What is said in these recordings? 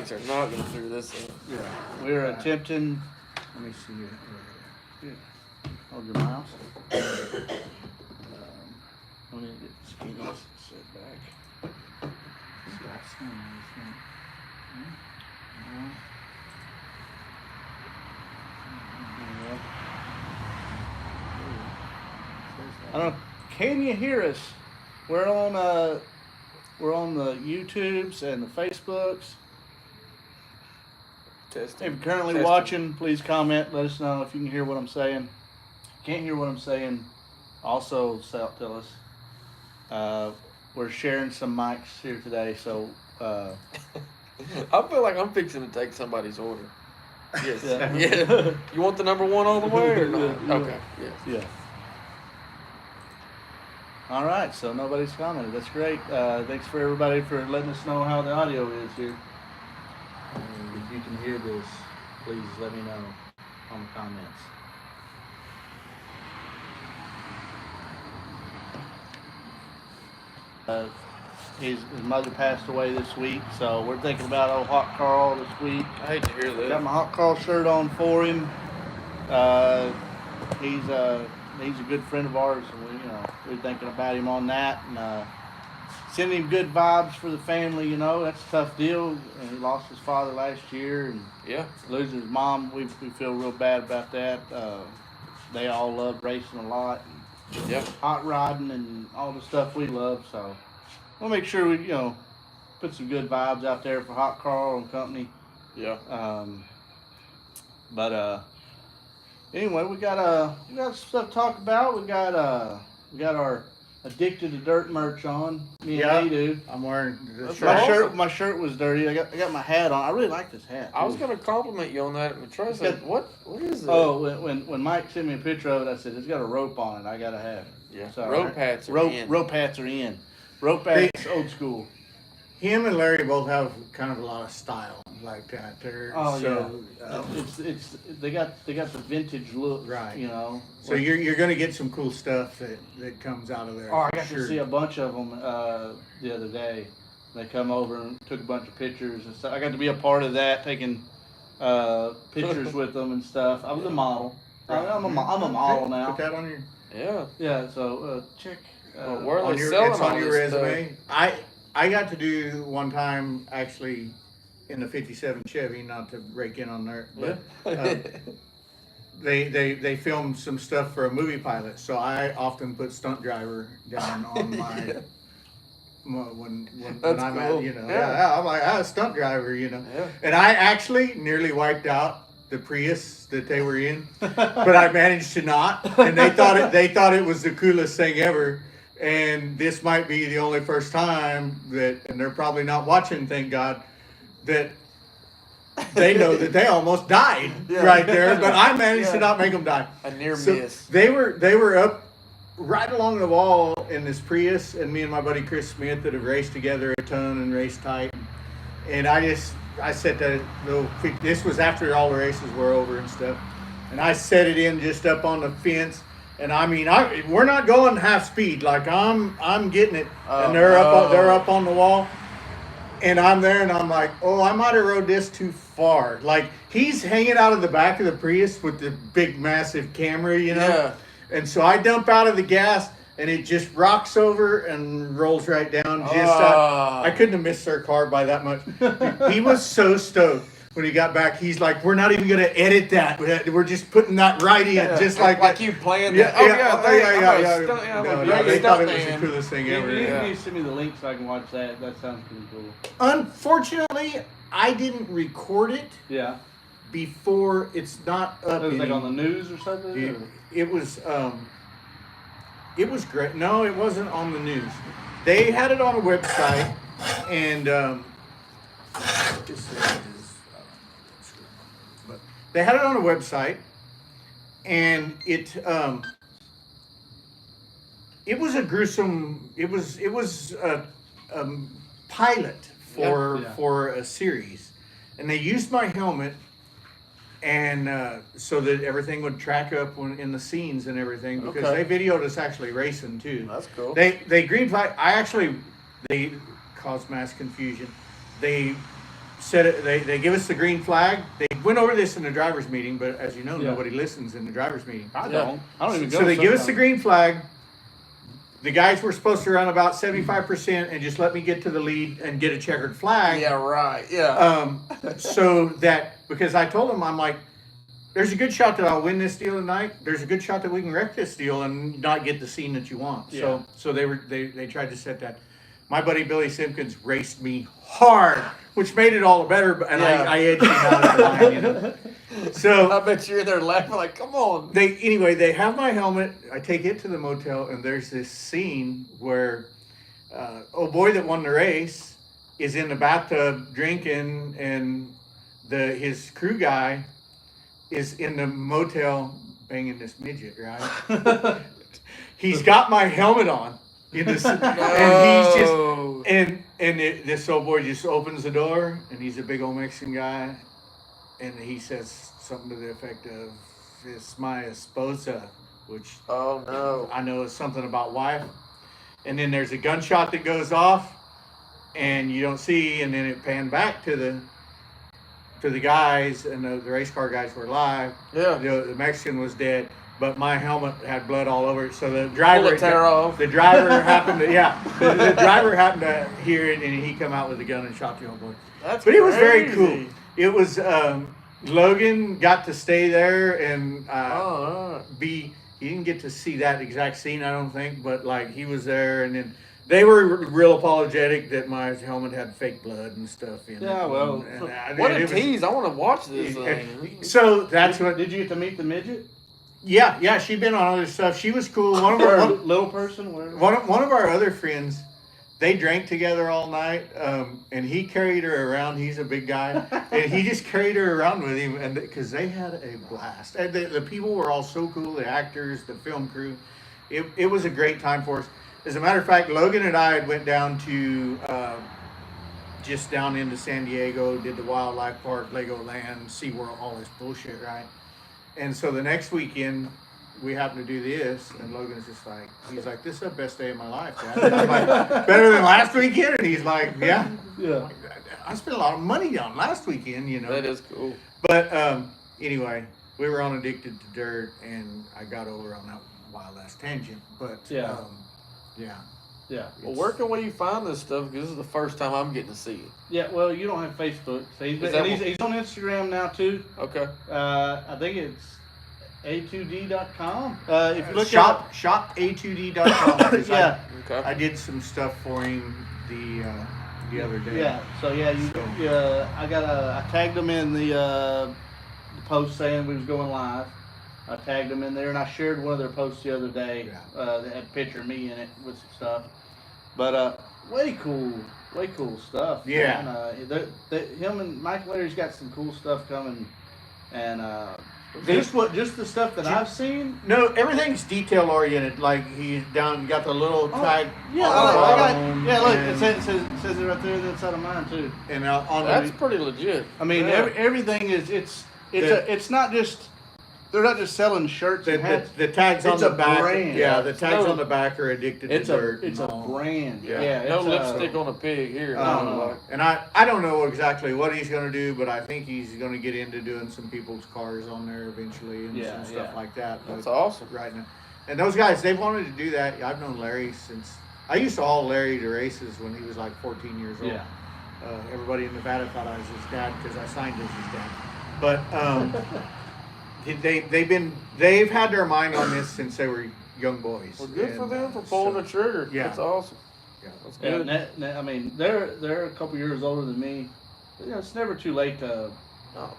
Are not going to figure this out. Yeah, we're attempting. Let me see here. Hold your mouse. I need to get the skinnies set back. I don't know. Can you hear us? We're on the YouTubes and the Facebooks. Testing. If you're currently watching, please comment. Let us know if you can hear what I'm saying. Can't hear what I'm saying, also tell us. We're sharing some mics here today, so I feel like I'm fixing to take somebody's order. Yes. Yeah. Yeah. You want the number one all the way or not? Yeah. Okay. Yes. yeah. All right, so nobody's commented. That's great. Thanks for everybody for letting us know how the audio is here. If you can hear this, please let me know on the comments. His mother passed away this week, so we're thinking about old Hot Carl this week. I hate to hear that. Got my Hot Carl shirt on for him. He's a good friend of ours, and we're thinking about him on that, and sending him good vibes for the family. That's a tough deal. And he lost his father last year, and losing his mom, we feel real bad about that. They all love racing a lot, and hot rodding, and all the stuff we love. So we'll make sure we put some good vibes out there for Hot Carl and company. Yeah. Anyway, we got some stuff to talk about. We got our Addicted to Dirt merch on. Me and you do. I'm wearing My shirt was dirty. I got my hat on. I really like this hat. I was gonna compliment you on that. And Troy said, "What is it?" Oh, when Mike sent me a picture of it, I said it's got a rope on it. I gotta have it. Yeah. So, rope hats are in. Rope hats are in. Rope hats, old school. Him and Larry both have kind of a lot of style like that. They got the vintage look, right? So Like, you're going to get some cool stuff that comes out of there. Oh, I got to see a bunch of them the other day. They come over and took a bunch of pictures and stuff. I got to be a part of that, taking pictures with them and stuff. I was a model. I'm a model now. Put that on your. Yeah. So check. Where are they selling it's on your this resume. I got to do one time actually in the '57 Chevy, not to break in on there, but they filmed some stuff for a movie pilot, so I often put stunt driver down on my when I'm cool. at I'm like stunt driver, and I actually nearly wiped out the Prius that they were in, but I managed to not, and they thought it was the coolest thing ever. And this might be the only first time and they're probably not watching, thank God, that they know that they almost died right there. But I managed to not make them die. A near miss. They were up right along the wall in this Prius, and me and my buddy Chris Smith that have raced together a ton and raced tight. And I set that this was after all the races were over and stuff, and I set it in just up on the fence. And I mean, we're not going half speed. Like I'm getting it, and they're up on the wall, and I'm there, and I'm like, oh, I might have rode this too far. Like he's hanging out of the back of the Prius with the big, massive camera, Yeah. And so I dump out of the gas, and it just rocks over and rolls right down. I couldn't have missed their car by that much. He was so stoked. When he got back, he's like, "We're not even going to edit that. We're just putting that right in, just like you planned that." No, they thought it was the coolest thing ever. You need to send me the link so I can watch that. That sounds pretty cool. Unfortunately, I didn't record it. Yeah. Before it's not up. It was like on the news or something. It was great. No, it wasn't on the news. They had it on a website, and they had it on a website, and it was a gruesome. It was a pilot for a series, and they used my helmet, and so that everything would track up in the scenes and everything, because they videoed us actually racing too. That's cool. They green flag. They caused mass confusion. They set it. They give us the green flag. They went over this in the driver's meeting, but as you know, nobody listens in the driver's meeting. I don't even go. So they give us the green flag. The guys were supposed to run about 75% and just let me get to the lead and get a checkered flag. Yeah, right. Yeah. So that, because I told them, I'm like, there's a good shot that I'll win this deal tonight. There's a good shot that we can wreck this deal and not get the scene that you want. Yeah. So they tried to set that. My buddy Billy Simpkins raced me hard, which made it all the better. And I edged him out of the line. You know? So I bet you're in there laughing like, come on. They have my helmet. I take it to the motel, and there's this scene where old boy that won the race is in the bathtub drinking, and his crew guy is in the motel banging this midget, right? He's got my helmet on. And he's just this old boy just opens the door, and he's a big old Mexican guy, and he says something to the effect of, "It's my esposa," which I know is something about wife. And then there's a gunshot that goes off, and you don't see, and then it panned back to the guys, and the race car guys were alive. Yeah. The Mexican was dead. But my helmet had blood all over it, so the driver off. The driver happened to the driver happened to hear it, and he come out with a gun and shot the old boy. That's but crazy. It was very cool. It was Logan got to stay there and he didn't get to see that exact scene, I don't think, but like he was there, and then they were real apologetic that my helmet had fake blood and stuff in it. Yeah, well, what a tease! I want to watch this thing. So that's what. Did you get to meet the midget? Yeah, she'd been on other stuff. She was cool. One of our little person. One of our other friends, they drank together all night, and he carried her around. He's a big guy, and he just carried her around with him, and because they had a blast. And the people were all so cool. The actors, the film crew, it was a great time for us. As a matter of fact, Logan and I went down to just down into San Diego, did the wildlife park, Legoland, SeaWorld, all this bullshit, right? And so the next weekend, we happened to do this, and Logan's just like, he's like, "This is the best day of my life, Dad." And I'm like, "Better than last weekend?" And he's like, "Yeah." I spent a lot of money on last weekend, you know. That is cool. But anyway, we were on Addicted to Dirt, and I got over on that wild ass tangent. But yeah. Well, where can we find this stuff? Because this is the first time I'm getting to see it. Yeah, well, you don't have Facebook. So he's on Instagram now, too. Okay. I think it's a2d.com. If you look shop.a2d.com. Yeah. Okay. I did some stuff for him the other day. Yeah. So I tagged him in the post saying we was going live. I tagged them in there, and I shared one of their posts the other day. That had a picture of me in it with some stuff. But way cool stuff. Yeah. Man. Him and Mike Larry's got some cool stuff coming, and just the stuff that I've seen. No, everything's detail oriented. Like he's got the little tag. Look, it says it right there. That's out of mine too. And that's pretty legit. I mean, everything is it's not just. They're not just selling shirts and hats. The tags on the back. Brand. Yeah, the tags on the back are Addicted to Dirt. It's a brand. Yeah. No lipstick on a pig here. And I don't know exactly what he's going to do, but I think he's going to get into doing some people's cars on there eventually and some stuff like that. That's awesome. Right now. And those guys, they've wanted to do that. I've known Larry since... I used to haul Larry to races when he was like 14 years old. Yeah. Everybody in Nevada thought I was his dad because I signed as his dad. But... They've had their mind on this since they were young boys. Well, good for them for pulling the trigger. Yeah, that's awesome. Yeah, that's good. I mean, they're a couple years older than me. You know, it's never too late to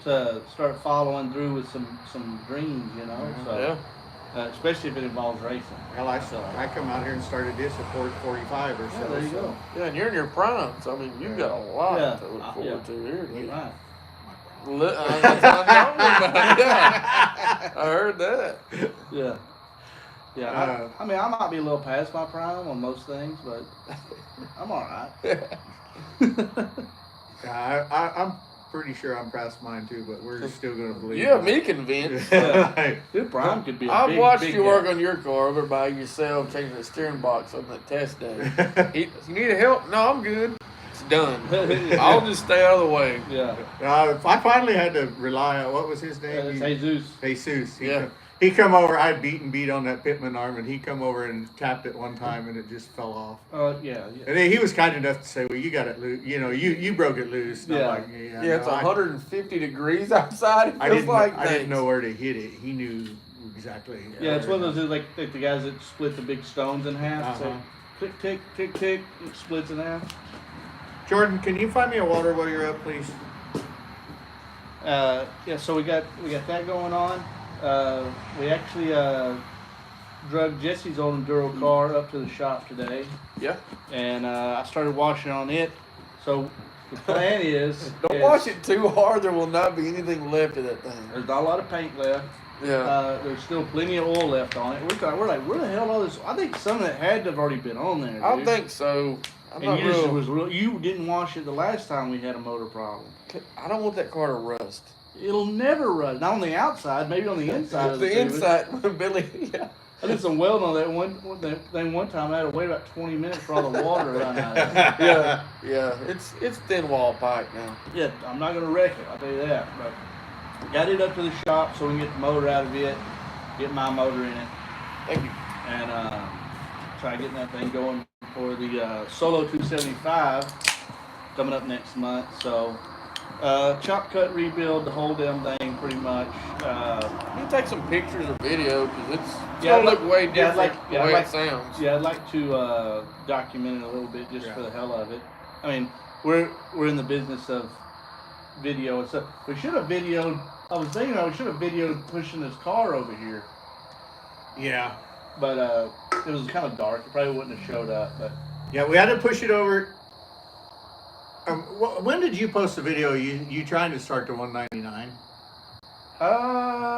start following through with some dreams. You know, so especially if it involves racing. Well, I come out here and started this at 45 or so. Yeah, there you go. Yeah, and you're in your prime, so I mean, you've got a lot to look forward to here. Right. I heard that. Yeah. I mean, I might be a little past my prime on most things, but I'm all right. I'm pretty sure I'm past mine too, but we're still going to believe. You have me convinced. Dude, Brian could be a I've watched you work on your car over by yourself, changing the steering box on that test day. You need help? No, I'm good. done. I'll just stay out of the way. Yeah. I finally had to rely on, what was his name? It's Jesus. Jesus. Yeah. He come over. I beat on that Pittman arm, and he come over and tapped it one time, and it just fell off. Yeah. And then he was kind enough to say, "Well, you got it loose. You know, you broke it loose." And I'm like, Yeah, it's 150 degrees outside. It I feels didn't. like I didn't know where to hit it. He knew exactly. Yeah, it's one of those like the guys that split the big stones in half. So tick, tick, tick, tick, it splits in half. Jordan, can you find me a water while you're up, please? Yeah, so we got that going on. We actually drug Jesse's old Enduro car up to the shop today. Yeah. And I started washing on it. So the plan is Don't wash it too hard. There will not be anything left of that thing. There's not a lot of paint left. Yeah. There's still plenty of oil left on it. We're like, where the hell all this? I think some of it had to have already been on there. Dude. I think so. I'm And not yours real. was real. You didn't wash it the last time we had a motor problem. I don't want that car to rust. It'll never run. Not on the outside, maybe on the inside. The inside, Billy. Yeah. I did some welding on that one time. I had to wait about 20 minutes for all the water to run out of it. Yeah. It's thin wall pipe now. Yeah, I'm not gonna wreck it. I'll tell you that. But got it up to the shop so we can get the motor out of it, get my motor in it, Thank you. and try getting that thing going for the Solo 275 coming up next month. So. Chop cut rebuild the whole damn thing pretty much. You take some pictures or video because it's Yeah, gonna look way different the way like, it sounds. Yeah, I'd like to document it a little bit just for the hell of it. I mean, we're in the business of video and stuff. We should have videoed. I was thinking we should have videoed pushing this car over here, Yeah. but it was kind of dark. It probably wouldn't have showed up. But Yeah, we had to push it over. When did you post the video? You trying to start the 199?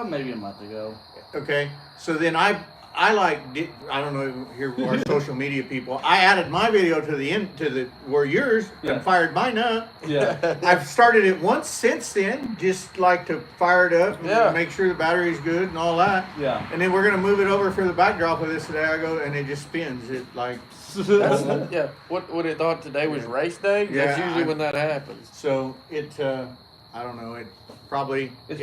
Maybe a month ago. Okay, so then I don't know here our social media people. I added my video to the where yours and fired mine up. Yeah. I've started it once since then, just like to fire it up and make sure the battery's good and all that. Yeah. And then we're gonna move it over for the backdrop of this today. I go and it just spins. It like Yeah. What it thought today was race day? Yeah, That's usually when that happens. so it. I don't know. It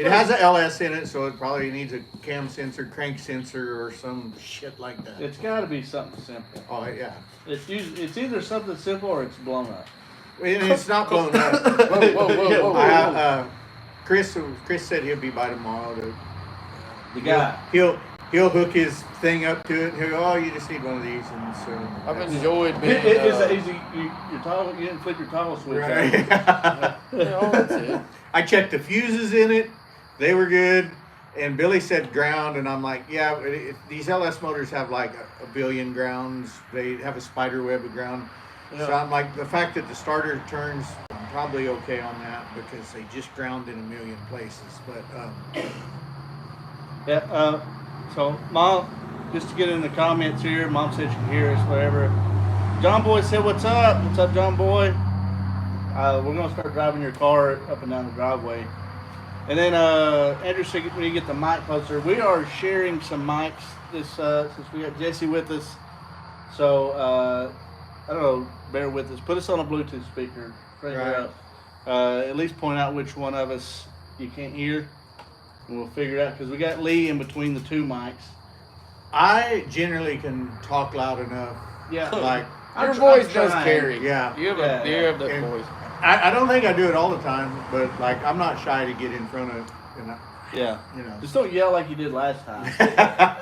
has a LS in it, so it probably needs a cam sensor, crank sensor, or some shit like that. It's got to be something simple. Oh yeah. It's either something simple or it's blown up. And it's not blown up. Whoa. Chris said he'll be by tomorrow. The guy. He'll hook his thing up to it. And he'll go, oh, you just need one of these, and so I've enjoyed being. Your toggle. You didn't flip your toggle switch. Right. That's it. I checked the fuses in it; they were good. And Billy said ground, and I'm like, yeah. These LS motors have like a billion grounds. They have a spider web of ground. Yeah. So I'm like, the fact that the starter turns, I'm probably okay on that because they just ground in a million places. But Yeah. So, Mom, just to get in the comments here, Mom said she can hear us, whatever. John Boy said, what's up? What's up, John Boy? We're going to start driving your car up and down the driveway. And then Andrew said, when you get the mic closer, we are sharing some mics since we got Jesse with us. So, I don't know, bear with us. Put us on a Bluetooth speaker. Right. At least point out which one of us you can't hear. And we'll figure it out because we got Lee in between the two mics. I generally can talk loud enough. Yeah. Like, Your voice I'm does trying. carry. Yeah. You have that And voice. I don't think I do it all the time, but like, I'm not shy to get in front of, Yeah. you know. Just don't yell like you did last time.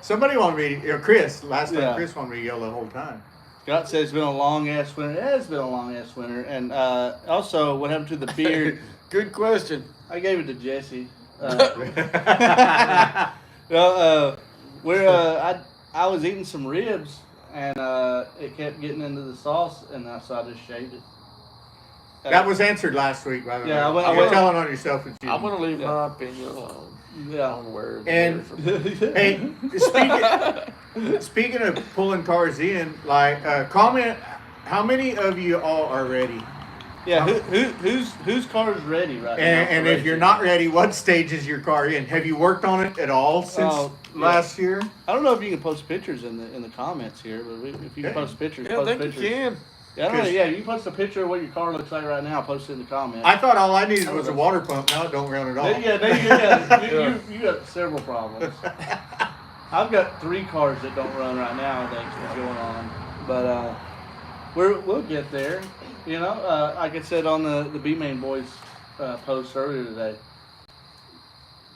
Somebody wanted me, Chris, last time Yeah. Chris wanted me to yell the whole time. Scott says it's been a long ass winter. It has been a long ass winter. And also, what happened to the beard? Good question. I gave it to Jesse. I was eating some ribs and it kept getting into the sauce, and so I just shaved it. That was answered last week, by the way. Yeah, You're telling on yourself. I'm going to leave my opinion alone. Yeah. On where And hey, speaking of pulling cars in, like, comment, how many of you all are ready? Yeah, whose car is ready right now? And if you're not ready, what stage is your car in? Have you worked on it at all since last year? I don't know if you can post pictures in the comments here, but if you can post pictures, I post think pictures. you can. Yeah, you post a picture of what your car looks like right now. Post it in the comments. I thought all I needed was a water pump. Now it don't run at all. You got several problems. I've got 3 cars that don't run right now. I think what's going on, but we'll get there. You know, like I said on the B Main Boys post earlier today.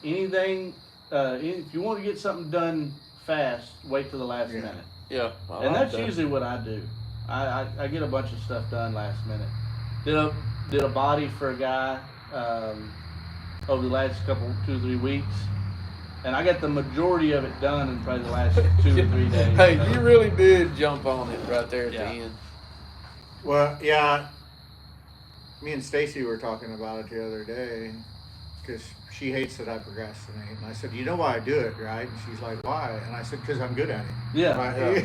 Anything, if you want to get something done fast, wait till the last minute. Yeah, and that's usually what I do. I get a bunch of stuff done last minute. Did a body for a guy over the last 2 or 3 weeks, and I got the majority of it done in probably the last 2 or 3 days. Hey, you really did jump on it right there at the end. Well, yeah. Me and Stacy were talking about it the other day because she hates that I procrastinate, and I said, "You know why I do it, right?" And she's like, "Why?" And I said, "Because I'm good at it." Yeah.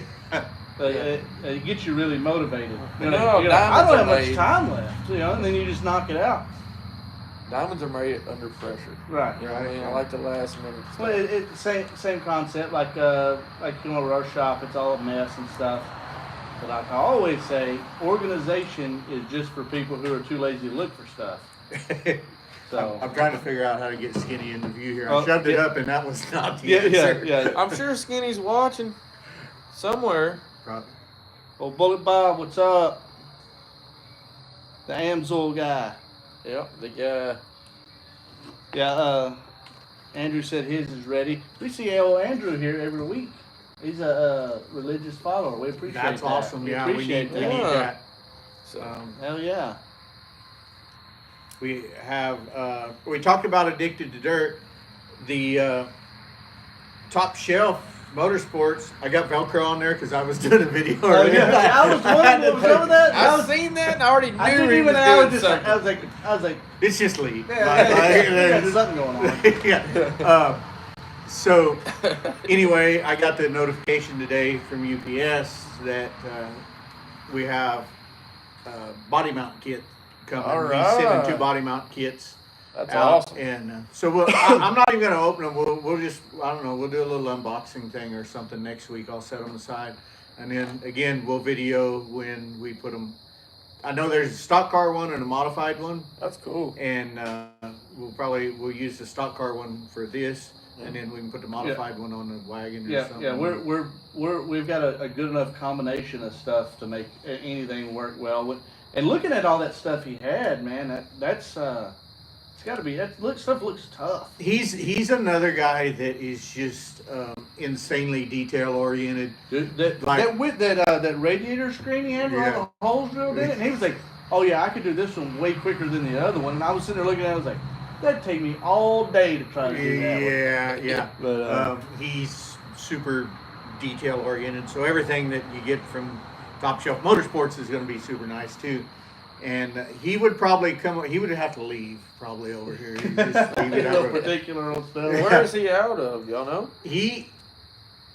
It gets you really motivated. You know, No, I don't have diamonds are much made. time left, you know, and then you just knock it out. Diamonds are made under pressure. Right. You know what I mean? I like the last minute stuff. Well, it's same concept. Like you know, our shop, it's all a mess and stuff. But like I always say, organization is just for people who are too lazy to look for stuff. So I'm trying to figure out how to get Skinny in the view here. I shoved it up, and that was not the answer. Yeah. I'm sure Skinny's watching somewhere. Probably. Well, Bullet Bob, what's up? The Amsoil guy. Yep, the guy. Yeah, Andrew said his is ready. We see old Andrew here every week. He's a religious follower. We appreciate that. That's awesome. We Yeah, appreciate we that. need that. So, Hell yeah. We have, we talked about Addicted to Dirt. The Top Shelf Motorsports, I got Velcro on there because I was doing a video. Oh, yeah. I was wondering what was over that. I've seen that and I already knew I didn't he even. was I was doing just. something. I was like. It's just Lee. Yeah, there's something going on. Yeah. So, anyway, I got the notification today from UPS that we have body mount kit coming. All He's right. sending 2 body mount kits. That's out, awesome. and so I'm not even going to open them. We'll just, I don't know, we'll do a little unboxing thing or something next week. I'll set them aside, and then again we'll video when we put them. I know there's a stock car one and a modified one, That's cool. and we'll use the stock car one for this, and then we can put the modified one on the wagon or something. Yeah. We've got a good enough combination of stuff to make anything work well. And looking at all that stuff he had, man, that's it's got to be stuff looks tough. He's another guy that is just insanely detail oriented. That radiator screen he had with all the holes drilled in it, and he was like, "Oh yeah, I could do this one way quicker than the other one." And I was sitting there looking at it, I was like, "That'd take me all day to try to do that." Yeah. But he's super detail oriented, so everything that you get from Top Shelf Motorsports is going to be super nice too. And he would probably he would have to leave probably over here. He'd just leave it no out. particular old stuff. Where is he out of? Y'all know?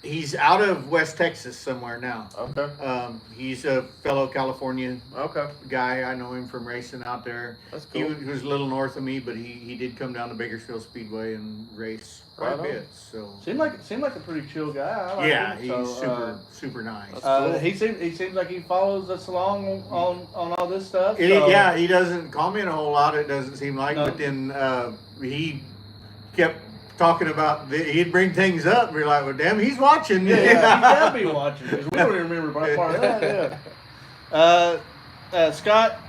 He's out of West Texas somewhere now. Okay. He's a fellow California Okay. guy. I know him from racing out there. That's cool. He was a little north of me, but he did come down to Bakersfield Speedway and race quite a bit. So Seemed like a pretty chill guy. I like yeah, him. he's So, super nice. cool. he seems like he follows us along on all this stuff. Yeah, he doesn't comment a whole lot. It doesn't seem like, No. but then he kept talking about he'd bring things up, and we're like, well, damn, he's watching. Yeah, he gotta be watching because we don't even remember part of that. Yeah. Scott,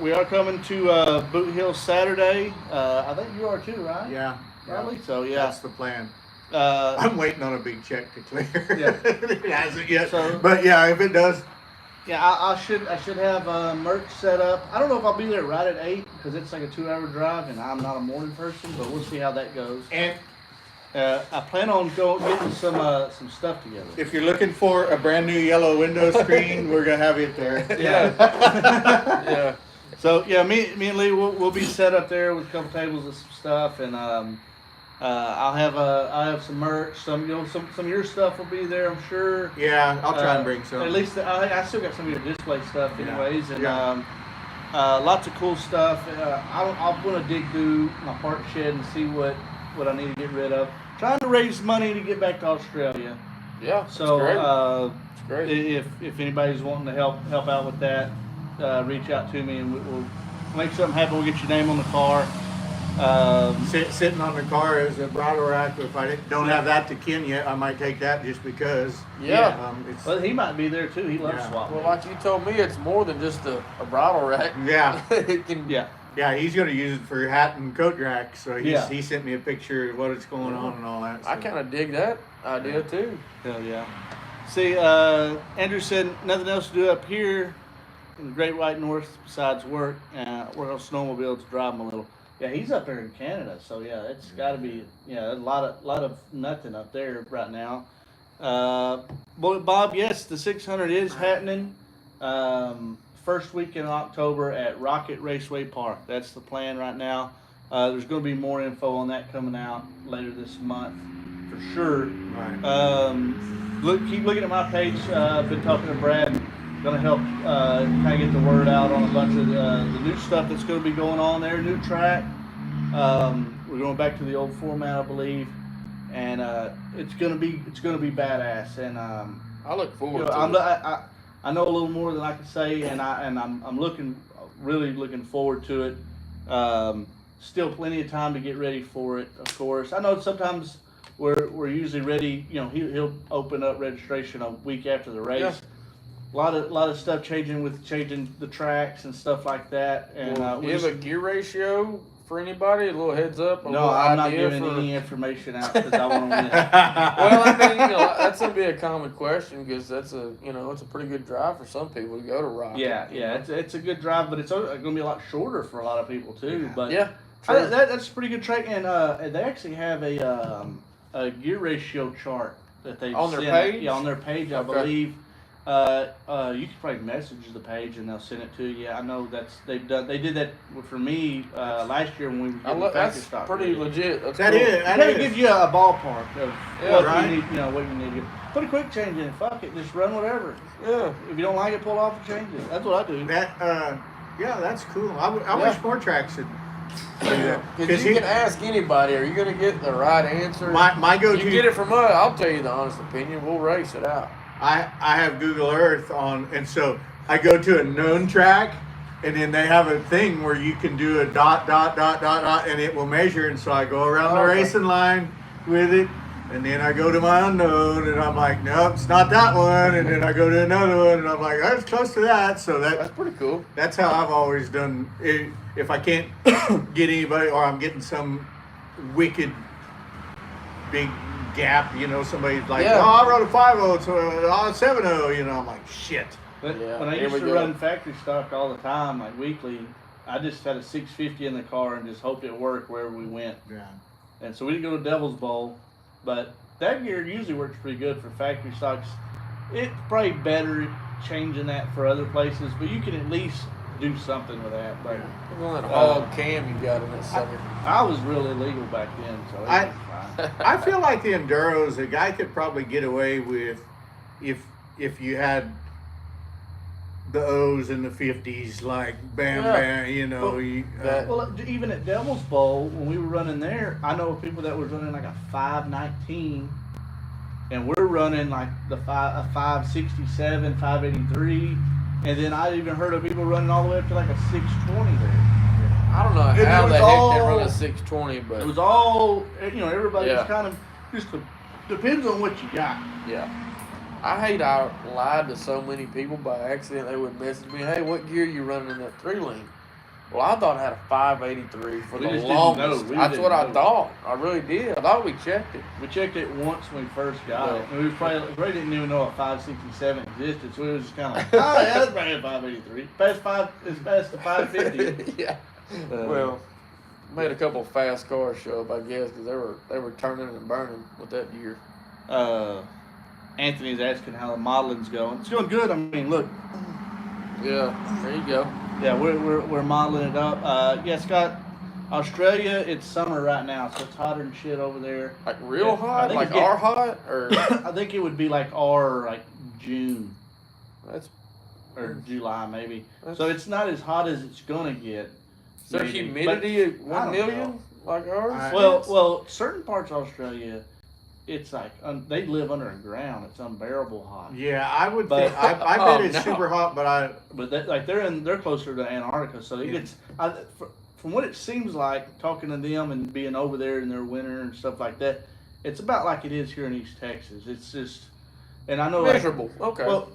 we are coming to Boot Hill Saturday. I think you are too, right? Yeah, Probably so. Yeah. that's the plan. Uh, I'm waiting on a big check to clear. Yeah. It hasn't yet, So- but yeah, if it does, yeah, I should have merch set up. I don't know if I'll be there right at 8 because it's like a 2-hour drive, and I'm not a morning person, but we'll see how that goes. and I plan on getting some stuff together. if you're looking for a brand new yellow window screen, we're gonna have it there. Yeah. Yeah. So yeah, me and Lee we'll be set up there with a couple tables and some stuff, and I'll have some merch. Some of your stuff will be there, I'm sure. Yeah, I'll try and bring some. At least I still got some of your display stuff, Yeah. anyways, and Yeah. lots of cool stuff. I want to dig through my part shed and see what I need to get rid of. Trying to raise money to get back to Australia. Yeah. So It's great. if anybody's wanting to help out with that, reach out to me and we'll make something happen. We'll get your name on the car. Sitting on the car is a bridle rack. If I don't have that to Kenya, I might take that just because. Yeah. Well, he might be there too. He loves swap. Well, like you told me, it's more than just a bridle rack. Yeah. It can. Yeah. Yeah, he's going to use it for hat and coat rack. So he sent me a picture of what it's going on and all that. So. I kind of dig that idea too. Hell yeah. See, Andrew said nothing else to do up here in the Great White North besides work. Work on snowmobiles, drive them a little. Yeah, he's up there in Canada, so yeah, it's got to be a lot of nothing up there right now. Bob, yes, the 600 is happening. First week in October at Rocket Raceway Park. That's the plan right now. There's going to be more info on that coming out later this month for sure. Right. Keep looking at my page. I've been talking to Brad. Going to help kind of get the word out on a bunch of the new stuff that's going to be going on there. New track. We're going back to the old format, I believe, and it's going to be badass. And I look forward to it. I know a little more than I can say, and I'm really looking forward to it. Still plenty of time to get ready for it, of course. I know sometimes we're usually ready. He'll open up registration a week after the race. Yeah. A lot of stuff changing the tracks and stuff like that. And do you have a gear ratio for anybody? A little heads up. No, I'm not giving any information out because I want to win. Well, I mean, that's gonna be a common question because that's it's a pretty good drive for some people to go to Rocket. Yeah, it's a good drive, but it's going to be a lot shorter for a lot of people too. But yeah, that's a pretty good track, and they actually have a gear ratio chart that they on their page. Yeah, on their page, I believe. You can probably message the page and they'll send it to you. I know they did that for me last year when we were getting factory that's stock. pretty legit. That's That cool. is. It kind of gives you a ballpark of what right. you need. What you need to get. Put a quick change in. Fuck it, just run whatever. Yeah. If you don't like it, pull off and change it. That's what I do. That's cool. I wish more tracks would do that. Because you can ask anybody, are you going to get the right answer? My go-to. You get it from us, I'll tell you the honest opinion. We'll race it out. I have Google Earth on, and so I go to a known track, and then they have a thing where you can do a dot, and it will measure. And so I go around the racing line with it, and then I go to my unknown, and I'm like, nope, it's not that one. And then I go to another one, and I'm like, that's close to that. So that's pretty cool. That's how I've always done it. If I can't get anybody, or I'm getting some wicked big gap, somebody's like, I rode a 5.0, so a 7.0, I'm like, shit. But when I used to run factory stock all the time, like weekly, I just had a 650 in the car and just hoped it worked wherever we went. Yeah. And so we didn't go to Devil's Bowl, but that gear usually works pretty good for factory stocks. It's probably better changing that for other places, but you can at least do something with that. But that hog cam you got in that sucker. I was real illegal back then, so it was fine. I feel like the Enduros, a guy could probably get away with if you had the O's in the 50s, like bam, Well, even at Devil's Bowl, when we were running there, I know people that were running like a 519, and we're running like a 567, 583, and then I even heard of people running all the way up to like a 620 there. I don't know how the heck they run a 620, but it was all, everybody's kind of just depends on what you got. Yeah. I hate I lied to so many people by accident. They would message me, hey, what gear you running in that 3-lane? Well, I thought I had a 583 for the longest. That's what I thought. I really did. I thought we checked it. We checked it once when we first got it. And we probably didn't even know a 567 existed, so we was just kind of like, oh, yeah, that's probably a 583. It's past the 550. Yeah. Well, made a couple of fast cars show up, I guess, because they were turning and burning with that gear. Anthony's asking how the modeling's going. It's going good. I mean, look. Yeah, there you go. Yeah, we're modeling it up. Scott, Australia, it's summer right now, so it's hotter than shit over there. Like real hot? Like our hot? Or I think it would be like June. Or July maybe. So it's not as hot as it's gonna get. Is there humidity at 1 million like ours? Well, certain parts of Australia, it's like they live underground. It's unbearable hot. Yeah, I would think. I bet it's super hot, but they're closer to Antarctica, so it gets. From what it seems like, talking to them and being over there in their winter and stuff like that, it's about like it is here in East Texas. It's just, and I know miserable. Okay. Well,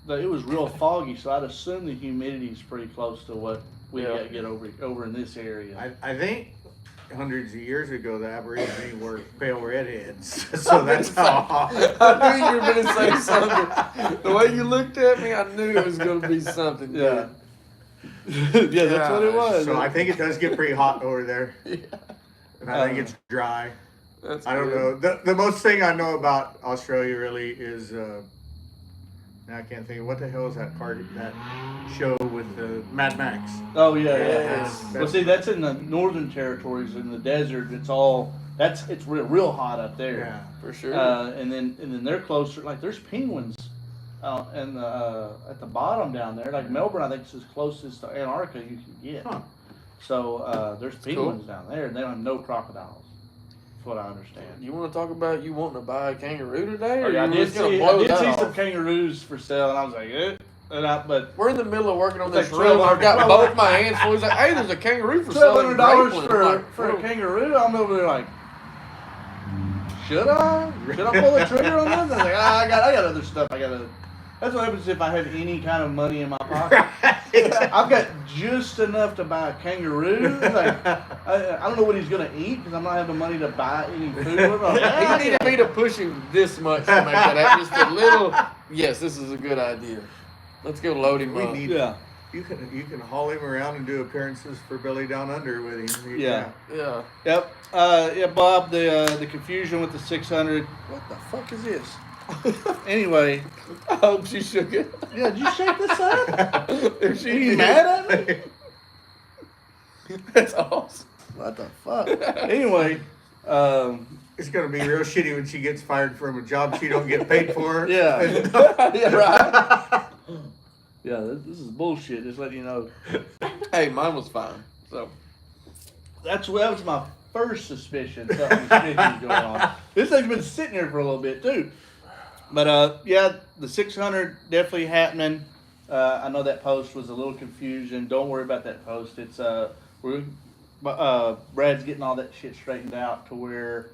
it was real foggy, so I'd assume the humidity is pretty close to what we get over in this area. I think hundreds of years ago the Aborigines were pale redheads, so that's how hot. I knew you were going to say something. The way you looked at me, I knew it was going to be something. Yeah. Yeah, that's what it was. So I think it does get pretty hot over there. Yeah. And I think it's dry. I don't know. The most thing I know about Australia really is I can't think of what the hell is that show with the Mad Max. Oh yeah. Well, see, that's in the northern territories. In the desert, it's real hot up there. Yeah, for sure. And then they're closer. Like there's penguins and at the bottom down there. Like Melbourne, I think is as closest to Antarctica you can get. Huh. So there's penguins down there, and they don't have no crocodiles. That's what I understand. You want to talk about you wanting to buy a kangaroo today? I did see some kangaroos for sale, and I was like, but we're in the middle of working on it's this like room. I've got both my hands full. He's like, hey, there's a kangaroo for sale. $1,200 for a kangaroo. I'm over there like, should I pull the trigger on this? I was like, I got other stuff. That's what happens if I have any kind of money in my pocket. I've got just enough to buy a kangaroo. Like, I don't know what he's gonna eat because I'm not having the money to buy any food. He needed me to push him this much to make that just a little. Yes, this is a good idea. Let's go load him up. You can haul him around and do appearances for Billy Down Under with him. Yeah. Yep. Bob. The confusion with the 600. What the fuck is this? Anyway, I hope she shook it. Yeah, did you shake this up? If Are you mad at me? That's awesome. What the fuck? Anyway, it's gonna be real shitty when she gets fired from a job she don't get paid for. Yeah. Yeah, right. Yeah, this is bullshit. Just letting you know. Hey, mine was fine. So that was my first suspicion. Something fishy going on. This thing's been sitting here for a little bit too. But the 600 definitely happening. I know that post was a little confusion. Don't worry about that post. It's Brad's getting all that shit straightened out to where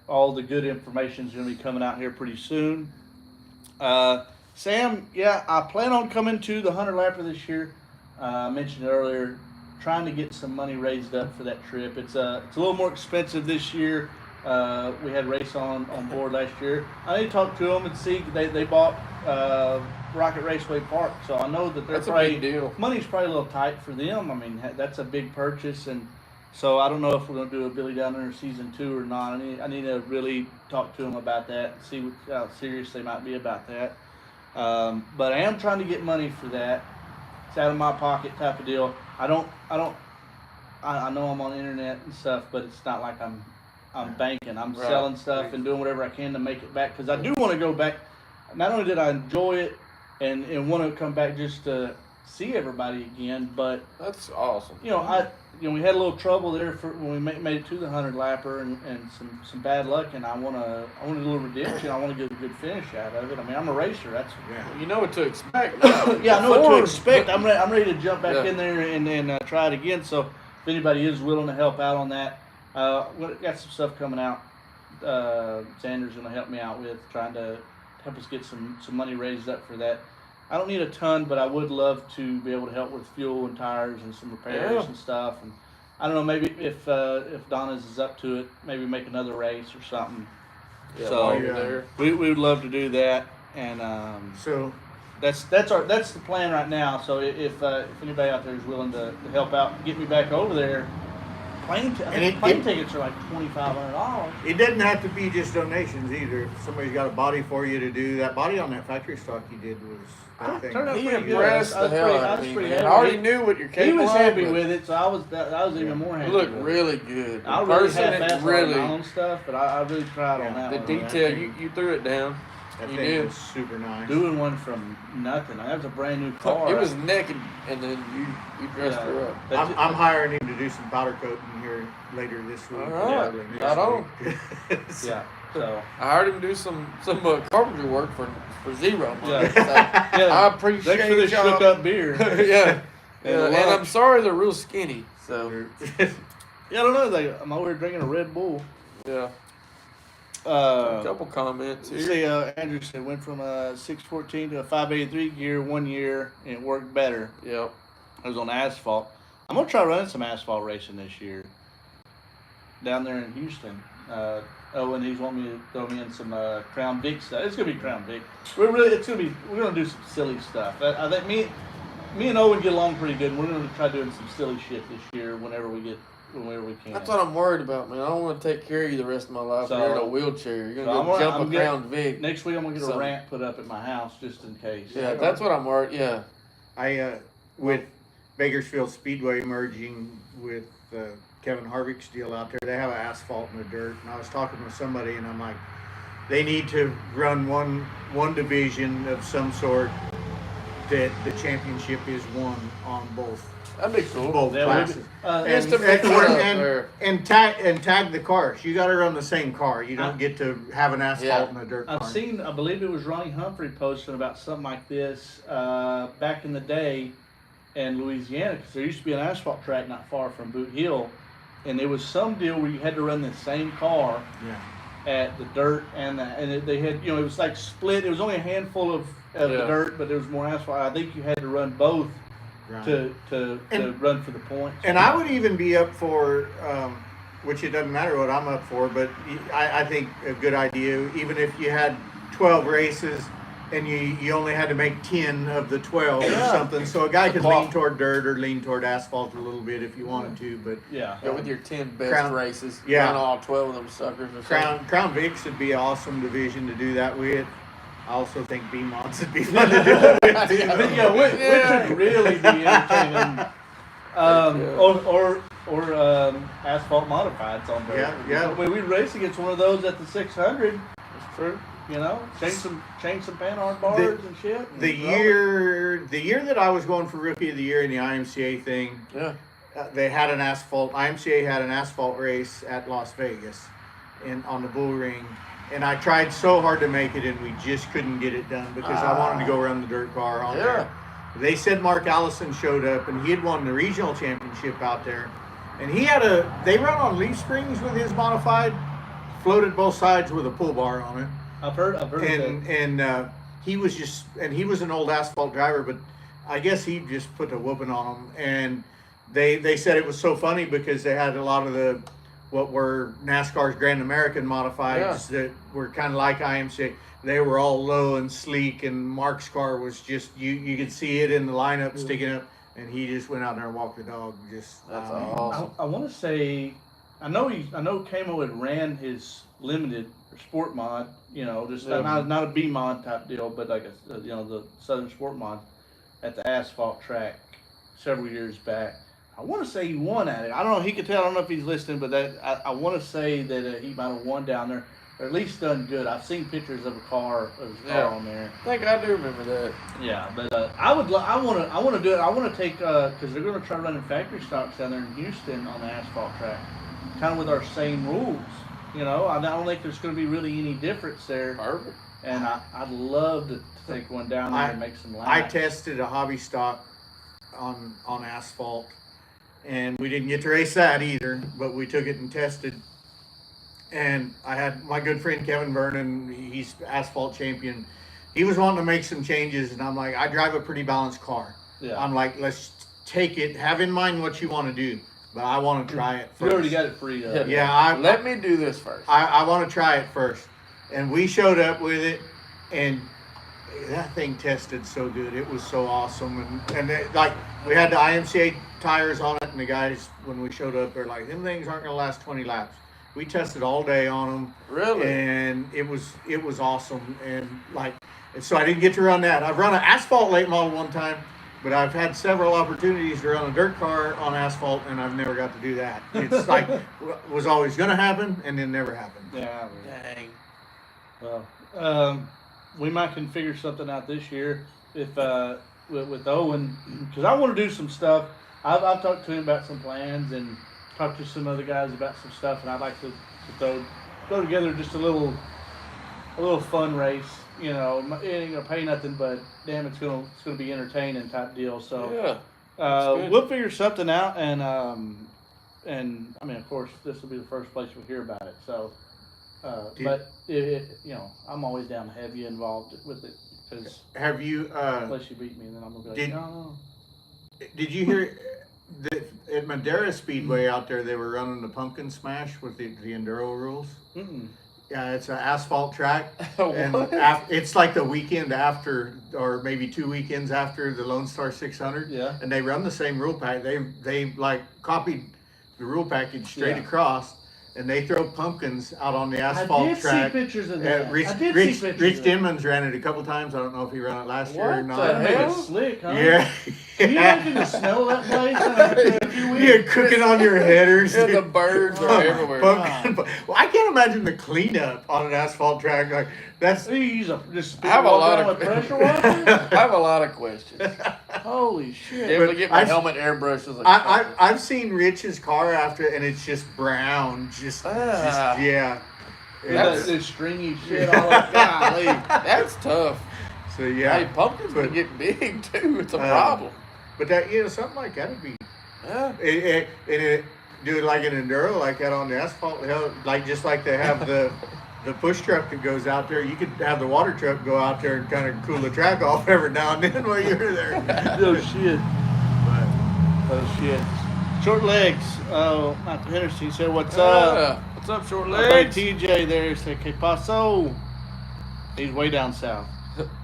all the good information is going to be coming out here pretty soon. Sam, I plan on coming to the 100 Lapper this year. I mentioned earlier, trying to get some money raised up for that trip. It's a little more expensive this year. We had race on board last year. I need to talk to them and see. They bought Rocket Raceway Park, so I know that that's a big deal. Money's probably a little tight for them. I mean, that's a big purchase, and so I don't know if we're going to do a Billy Down Under season 2 or not. I need to really talk to them about that and see how serious they might be about that. But I am trying to get money for that. It's out of my pocket type of deal. I know I'm on the internet and stuff, but it's not like I'm banking. I'm selling stuff and doing whatever I can to make it back, because I do want to go back. Not only did I enjoy it and want to come back just to see everybody again, but that's awesome. We had a little trouble there when we made it to the 100 Lapper and some bad luck, and I want a little redemption. I want to get a good finish out of it. I mean, I'm a racer. That's you know what to expect. Yeah, I know what to expect. I'm ready to jump back in there and try it again. So if anybody is willing to help out on that, we got some stuff coming out. Xander's going to help me out with trying to help us get some money raised up for that. I don't need a ton, but I would love to be able to help with fuel and tires and some repairs and stuff. And I don't know, maybe if Donna's is up to it, maybe make another race or something. Yeah, so we would love to do that, and so that's the plan right now. So if anybody out there is willing to help out, get me back over there. Plane tickets are like $2,500. It doesn't have to be just donations either. If somebody's got a body for you to do that body on that factory stock you did was. Turned out He pretty good. impressed the hell out of me. I already knew what you're capable of. He was happy with it, so I was even more happy. You look really good. I really half-assed my own stuff, but I really tried on that. The detail, you threw it down, That You thing did. was super nice. Doing one from nothing. That was a brand new car. It was naked, and then you dressed her up. I'm hiring him to do some powder coating here later this week. All right. early next Right on. week. Yeah. So I heard him do some carpentry work for zero money. Yeah. So yeah. I appreciate Thanks for this y'all. shook up beer. yeah. And And I'm sorry they're real skinny. So Yeah, I don't know. Like, I'm over here drinking a Red Bull. yeah. A couple comments here. See, Andrew said went from a 614 to a 583 gear 1 year, and it worked better. Yep. It was on asphalt. I'm gonna try running some asphalt racing this year down there in Houston. And he's wanting me to throw me in some Crown Vic stuff. It's gonna be Crown Vic. We're gonna do some silly stuff. I think me and Owen get along pretty good. And we're gonna try doing some silly shit this year whenever we can. That's what I'm worried about, man. I don't want to take care of you the rest of my life. So- You're in a wheelchair. You're So gonna go jump I'm around Vic. Next week I'm gonna get So- a ramp put up at my house just in case. Yeah, that's what I'm worried. Yeah. I with Bakersfield Speedway merging with Kevin Harvick's deal out there, they have asphalt and the dirt. And I was talking with somebody, and I'm like, they need to run one division of some sort that the championship is won on both That'd be cool. both Yeah, classes. Just to make it up there. And tag the cars. You got to run the same car. You don't get to have an asphalt and a dirt car. I've seen, I believe it was Ronnie Humphrey posting about something like this back in the day in Louisiana, because there used to be an asphalt track not far from Boot Hill, and there was some deal where you had to run the same car at the dirt they had, it was like split. It was only a handful of the dirt, but there was more asphalt. I think you had to run both to run for the points. And I would even be up for, which it doesn't matter what I'm up for, but I think a good idea, even if you had 12 races and you only had to make 10 of the 12 or something, so a guy could lean toward dirt or lean toward asphalt a little bit if you wanted to, but Go with your 10 best Crown- races. yeah. Run all 12 of them suckers or something. Crown Vics would be an awesome division to do that with. I also think B-Mods would be fun to do it with too. I think which would really be entertaining. Or asphalt modifieds on there. Yeah. We race against one of those at the 600. That's true. Change some Panhard bars and shit. The year that I was going for Rookie of the Year in the IMCA thing, they had IMCA had an asphalt race at Las Vegas, on the Bull Ring, and I tried so hard to make it, and we just couldn't get it done because I wanted to go run the dirt car on there. They said Mark Allison showed up, and he had won the regional championship out there, and they run on leaf springs with his modified, floated both sides with a pull bar on it. I've heard of that. And he was an old asphalt driver, but I guess he just put a whooping on them. And they said it was so funny because they had a lot of what were NASCAR's Grand American modifieds that were kind of like IMCA. They were all low and sleek, and Mark's car was just you could see it in the lineup sticking up, and he just went out there and walked the dog. That's awesome. I want to say, I know Camo had ran his limited or sport mod, just not a B mod type deal, but like the Southern Sport mod at the asphalt track several years back. I want to say he won at it. I don't know. He could tell. I don't know if he's listening, but I want to say that he might have won down there, or at least done good. I've seen pictures of his car on there. I think I do remember that. Yeah, but I want to do it. I want to take because they're going to try running factory stocks down there in Houston on the asphalt track, kind of with our same rules. I don't think there's going to be really any difference there. Perfect. And I'd love to take one down there and make some laps. I tested a hobby stock on asphalt, and we didn't get to race that either, but we took it and tested. And I had my good friend Kevin Vernon, he's asphalt champion. He was wanting to make some changes, and I'm like, I drive a pretty balanced car. Yeah. I'm like, let's take it, have in mind what you want to do, but I want to try it first. You already got it freed up. Let me do this first. I want to try it first. And we showed up with it, and that thing tested so good. It was so awesome. And we had the IMCA tires on it, and the guys, when we showed up, they're like, them things aren't going to last 20 laps. We tested all day on them. Really? And it was awesome. And so I didn't get to run that. I've run an asphalt late model one time, but I've had several opportunities to run a dirt car on asphalt, and I've never got to do that. It's like was always going to happen, and then never happened. Yeah. Dang. Well, we might can figure something out this year if with Owen, because I want to do some stuff. I've talked to him about some plans and talked to some other guys about some stuff, and I'd like to throw together just a little fun race. You know, it ain't gonna pay nothing, but damn, it's gonna be entertaining type deal. So we'll figure something out, and I mean, of course, this will be the first place we'll hear about it. So, but you know, I'm always down to have you involved with it, because have you unless you beat me, then I'm gonna be like, no. Did you hear that at Madera Speedway out there they were running the pumpkin smash with the enduro rules? Mm-mm. Yeah, it's an asphalt track, and What? it's like the weekend after, or maybe 2 weekends after the Lone Star 600. Yeah. And they run the same rule pack. They like copied the rule package straight across, and they throw pumpkins out on the asphalt track. I did see pictures of that. Rich Denman's ran it a couple times. I don't know if he ran it last year or not. What the Made hell? it slick, huh? Yeah. Can you imagine the smell of that place in a few weeks? You're cooking on your headers. Yeah, the birds are everywhere. Well, I can't imagine the cleanup on an asphalt track. Like that's. You use just I have a lot of with pressure washer? I have a lot of questions. Holy shit! If I get my I've- helmet airbrushed, it's like I've seen Rich's car after, and it's just brown. Just yeah. That's- This stringy shit all like golly. that's tough. So yeah. Hey, pumpkins can get big too. It's a problem. But that something like that would be. Yeah. It do it like an enduro like that on the asphalt. Hell, like just like they have the push truck that goes out there. You could have the water truck go out there and kind of cool the track off every now and then while you're there. Oh shit! But, Oh shit! Short legs. Oh, Matt Henderson said, "What's up?" What's up, short My buddy legs? TJ there said, "Que paso?" He's way down south.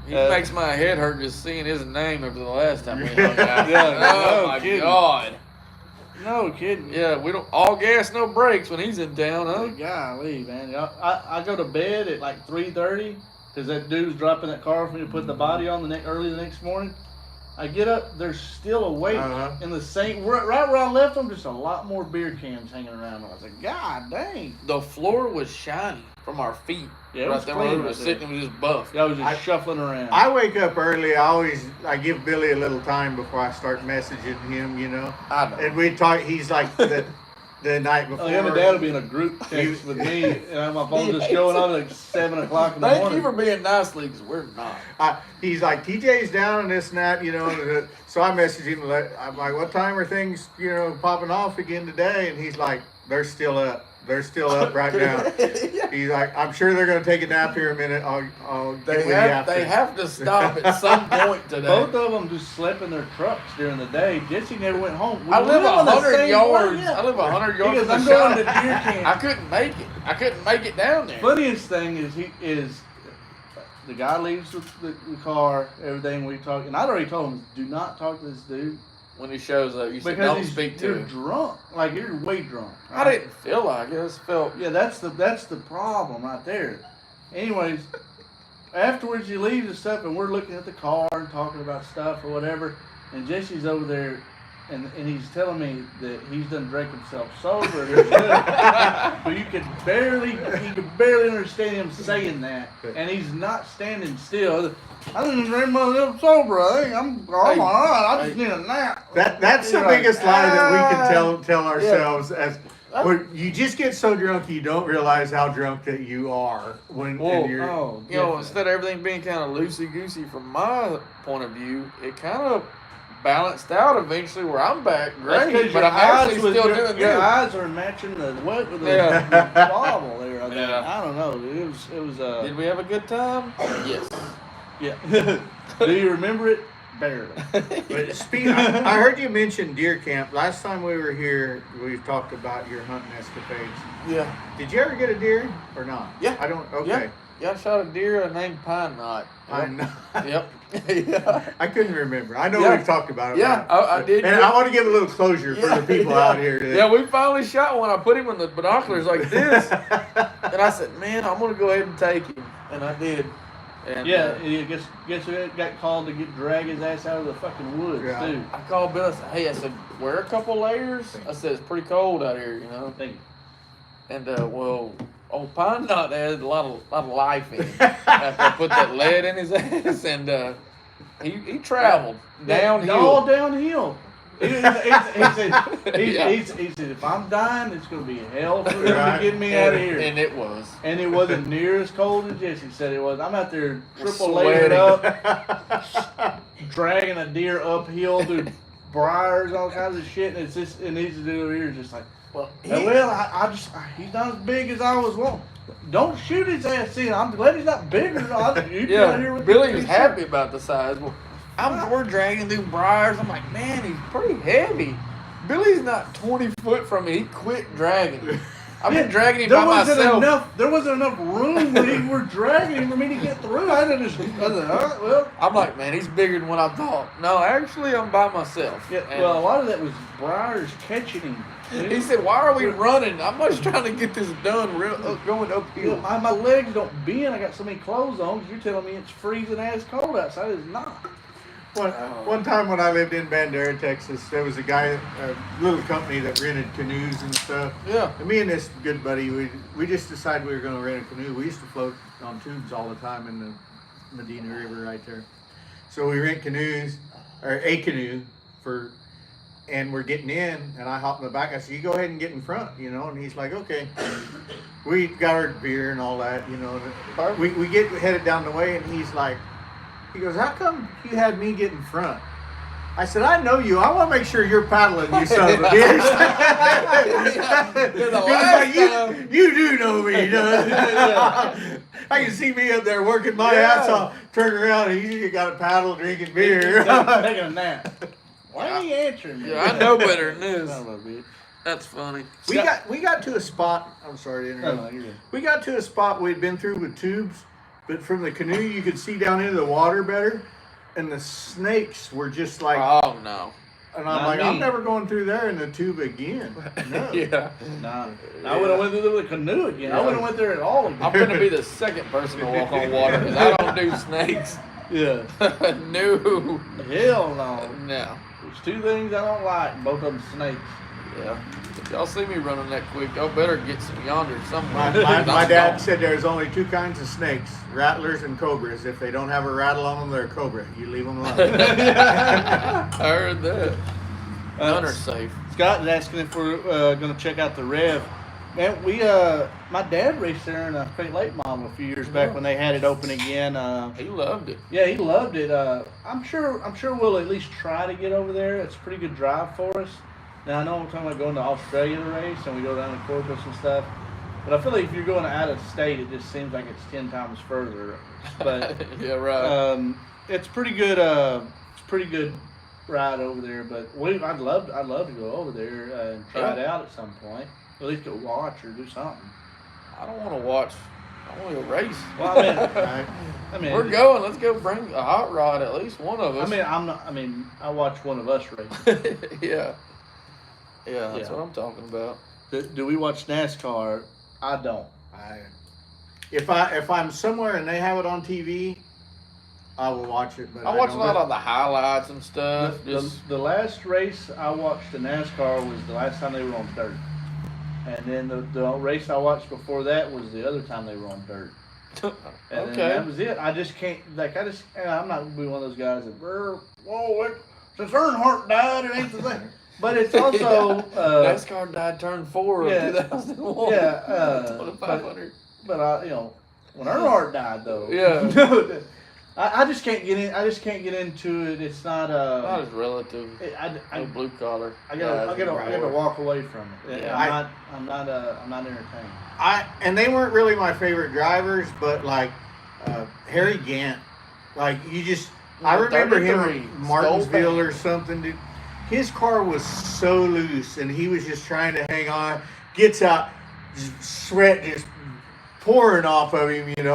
He makes my head hurt just seeing his name after the last time we hung out. Yeah, oh no my kidding. God. No kidding. Yeah, we don't all gas, no brakes when he's in town, huh? Golly, man. I go to bed at like 3:30 because that dude's dropping that car for me to put the body on early the next morning. I get up, they're still awake in the same, right where I left them, just a lot more beer cans hanging around. I was like, God dang. The floor was shiny from our feet. Yeah, it right was there clean where we right were there. sitting, it was just buff. I was just shuffling around. I wake up early. I give Billy a little time before I start messaging him. You know. I know. And we talk. He's like the night before. Him and Dad will be in a group text with me, and my phone just going on at like 7 o'clock in the Thank morning. you for being nice, Lee, because we're not. He's like, TJ's down and this and that, you know. So I message him. I'm like, what time are things, you know, popping off again today? And he's like, they're still up. They're still up right now. He's like, I'm sure they're going to take a nap here in a minute. I'll get with you after. They have to stop at some point today. Both of them just slept in their trucks during the day. Jesse never went home. I live on the 100 same yards. block, yeah. I live 100 yards He goes, from I'm the going shop. to deer camp. I couldn't make it. I couldn't make it down there. Funniest thing is the guy leaves the car, everything we talk, and I'd already told him, do not talk to this dude. When he shows up, you said, Because don't speak to you're him. drunk. Like, you're way drunk. I didn't feel like it. I just felt. Yeah, that's the problem right there. Anyways, afterwards he leaves and stuff, and we're looking at the car and talking about stuff or whatever, and Jesse's over there, and he's telling me that he's done drank himself sober. But you could barely understand him saying that, and he's not standing still. I didn't drink myself sober. I think I'm all right. I just need a nap. That's the You're biggest like, lie that we can tell ourselves as. Yeah. When you just get so drunk you don't realize how drunk that you are when you're. Oh, You know, instead of everything being kind of loosey-goosey from my point of view, it kind of balanced out eventually where I'm back great, but I'm actually still doing your good. eyes are matching the what with the bobble there. I think. Yeah. I don't know. Dude. It was. Did we have a good time? Yes. Yeah. Do you remember it? Barely. But I heard you mention deer camp. Last time we were here, we talked about your hunting escapades. Yeah. Did you ever get a deer or not? Yeah. I don't. Okay. Yeah, I shot a deer named Pine Knot. I know. Yep. Yeah. I couldn't remember. I know Yeah. we've talked about it. Yeah, I did. And I want to give a little closure for the people out here. Yeah, we finally shot one. I put him in the binoculars like this. And I said, man, I'm going to go ahead and take him. And I did. And, guess who got called to drag his ass out of the fucking woods, Yeah. too. I called Bill. I said, hey, wear a couple layers. I said, it's pretty cold out here, you know. Thank you. And, well, old Pine Knot had a lot of life in him. After I put that lead in his ass, and he traveled downhill. All downhill. He said, if I'm dying, it's going to be hell for them to get me out of here. And it was. And it wasn't near as cold as Jesse said it was. I'm out there triple layered up, dragging a deer uphill through briars, all kinds of shit. And it's just, and these dudes over here just like, he's not as big as I was wanting. Don't shoot his ass in. I'm glad he's not bigger. Billy was happy about the size. Well, we're dragging through briars. I'm like, man, he's pretty heavy. Billy's not 20 foot from me. He quit dragging. I've been dragging him by myself. There wasn't enough room where you were dragging him for me to get through. I'm like, man, he's bigger than what I thought. No, actually, I'm by myself. Yeah, well, a lot of that was briars catching him. He said, why are we running? I'm just trying to get this done going uphill. My legs don't bend. I got so many clothes on because you're telling me it's freezing ass cold outside. It's not. One time when I lived in Bandera, Texas, there was a little company that rented canoes and stuff. Yeah. And me and this good buddy, we just decided we were going to rent a canoe. We used to float on tubes all the time in the Medina River right there. So we rent canoes, or a canoe, and we're getting in, and I hop in the back. I said, you go ahead and get in front, and he's like, okay. We got our beer and all that, We get headed down the way, and he goes, how come you had me get in front? I said, I know you. I want to make sure you're paddling, you son of a bitch. You do know me. I can see me up there working my ass off, turn around, and you got a paddle drinking beer. Taking a nap. Why are you answering me? Yeah, I know better than this. That's funny. We got to a spot. I'm sorry to interrupt. No, you're good. We got to a spot we'd been through with tubes, but from the canoe you could see down into the water better, and the snakes were just like. Oh no. And I'm like, I'm never going through there in the tube again. No. Yeah. Nah. I would have went through the canoe again. I wouldn't went there at all again. I'm going to be the second person to walk on water because I don't do snakes. Yeah. No. Hell no. No. There's two things I don't like, and both of them snakes. Yeah. If y'all see me running that quick, y'all better get some yonder somewhere. My dad said there's only two kinds of snakes, rattlers and cobras. If they don't have a rattle on them, they're a cobra. You leave them alone. I heard that. None are safe. Scott is asking if we're going to check out the Rev. Man, my dad raced there in a Crate Lake model a few years back when they had it open again. He loved it. Yeah, he loved it. I'm sure we'll at least try to get over there. It's a pretty good drive for us. Now I know we're talking about going to Australia to race, and we go down to Corpus and stuff. But I feel like if you're going out of state, it just seems like it's 10 times further. But yeah, right. It's pretty good. It's pretty good ride over there. But I'd love to go over there and try it out at some point. At least go watch or do something. I don't want to watch. I want to go race. Well, I mean, we're going. Let's go bring a hot rod. At least one of us. I watch one of us race. Yeah. Yeah, that's what I'm talking about. Do we watch NASCAR? I don't. If I'm somewhere and they have it on TV, I will watch it. But I watch a lot of the highlights and stuff. The last race I watched in NASCAR was the last time they were on dirt. And then the race I watched before that was the other time they were on dirt. And then that was it. I just can't, I'm not going to be one of those guys that, since Earnhardt died, it ain't the thing. But it's also... NASCAR died turn 4 of 2001. Yeah. 500. But when Earnhardt died, though... Yeah. I just can't get in. I just can't get into it. It's not not as relative. No blue collar. I gotta walk away from it. Yeah. I'm not entertained. And they weren't really my favorite drivers, but like Harry Gant, like I remember him in Martinsville or something. Dude, his car was so loose, and he was just trying to hang on. Gets out, sweat just pouring off of him, and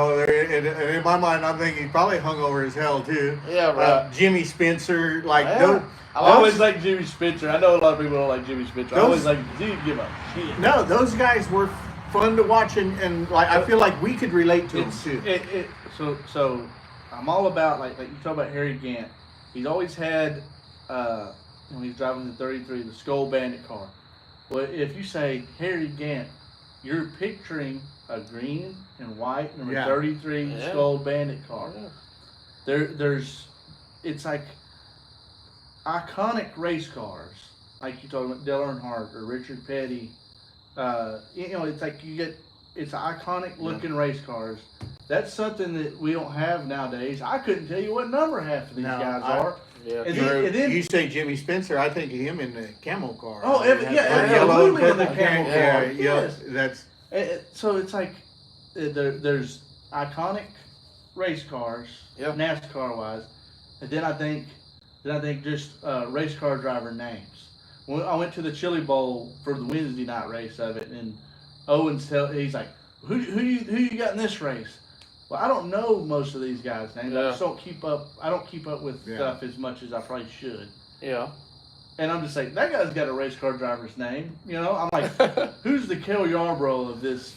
in my mind, I'm thinking he probably hung over as hell too. Yeah, right. Jimmy Spencer, I always like Jimmy Spencer. I know a lot of people don't like Jimmy Spencer. I always like, didn't give a shit. No, those guys were fun to watch, and like I feel like we could relate to them too. So I'm all about like you talk about Harry Gant. He's always had when he's driving the 33, the Skull Bandit car. Well, if you say Harry Gant you're picturing a green and white number Yeah. 33 Skull Bandit car. Yeah. It's like iconic race cars, like you talking about Dale Earnhardt or Richard Petty. It's like it's iconic looking race cars. That's something that we don't have nowadays. I couldn't tell you what number half of these guys are. Yeah. And then you say Jimmy Spencer, I think of him in the camo car. Oh, Yellow and absolutely in the purple camo car. Yes. That's So it's like there's iconic race cars, NASCAR wise, and then I think just race car driver names. When I went to the Chili Bowl for the Wednesday night race of it, and Owens he's like, who you got in this race? Well, I don't know most of these guys' names. I just don't keep up. I don't keep up with stuff as much as I probably should. Yeah. And I'm just like, that guy's got a race car driver's name. I'm like, who's the Cale Yarborough of this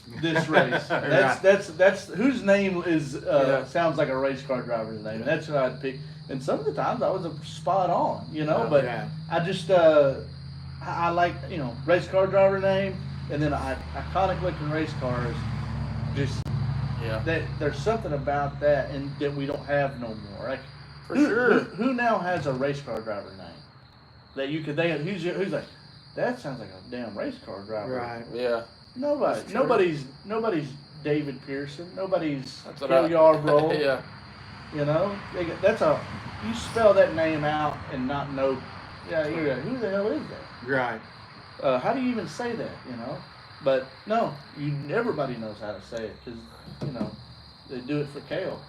race? That's whose name is sounds like a race car driver's name, and that's who I'd pick. And some of the times I was spot on, but I just I like race car driver name, and then iconic looking race cars. Just that there's something about that and that we don't have no more. Like, who now has a race car driver name that you could who's like, that sounds like a damn race car driver. right. Yeah. Nobody's David Pearson. Nobody's Cale Yarborough. Yeah. You spell that name out and not know. Yeah, you're like, who the hell is that? Right. How do you even say that? But no, everybody knows how to say it because they do it for Cale.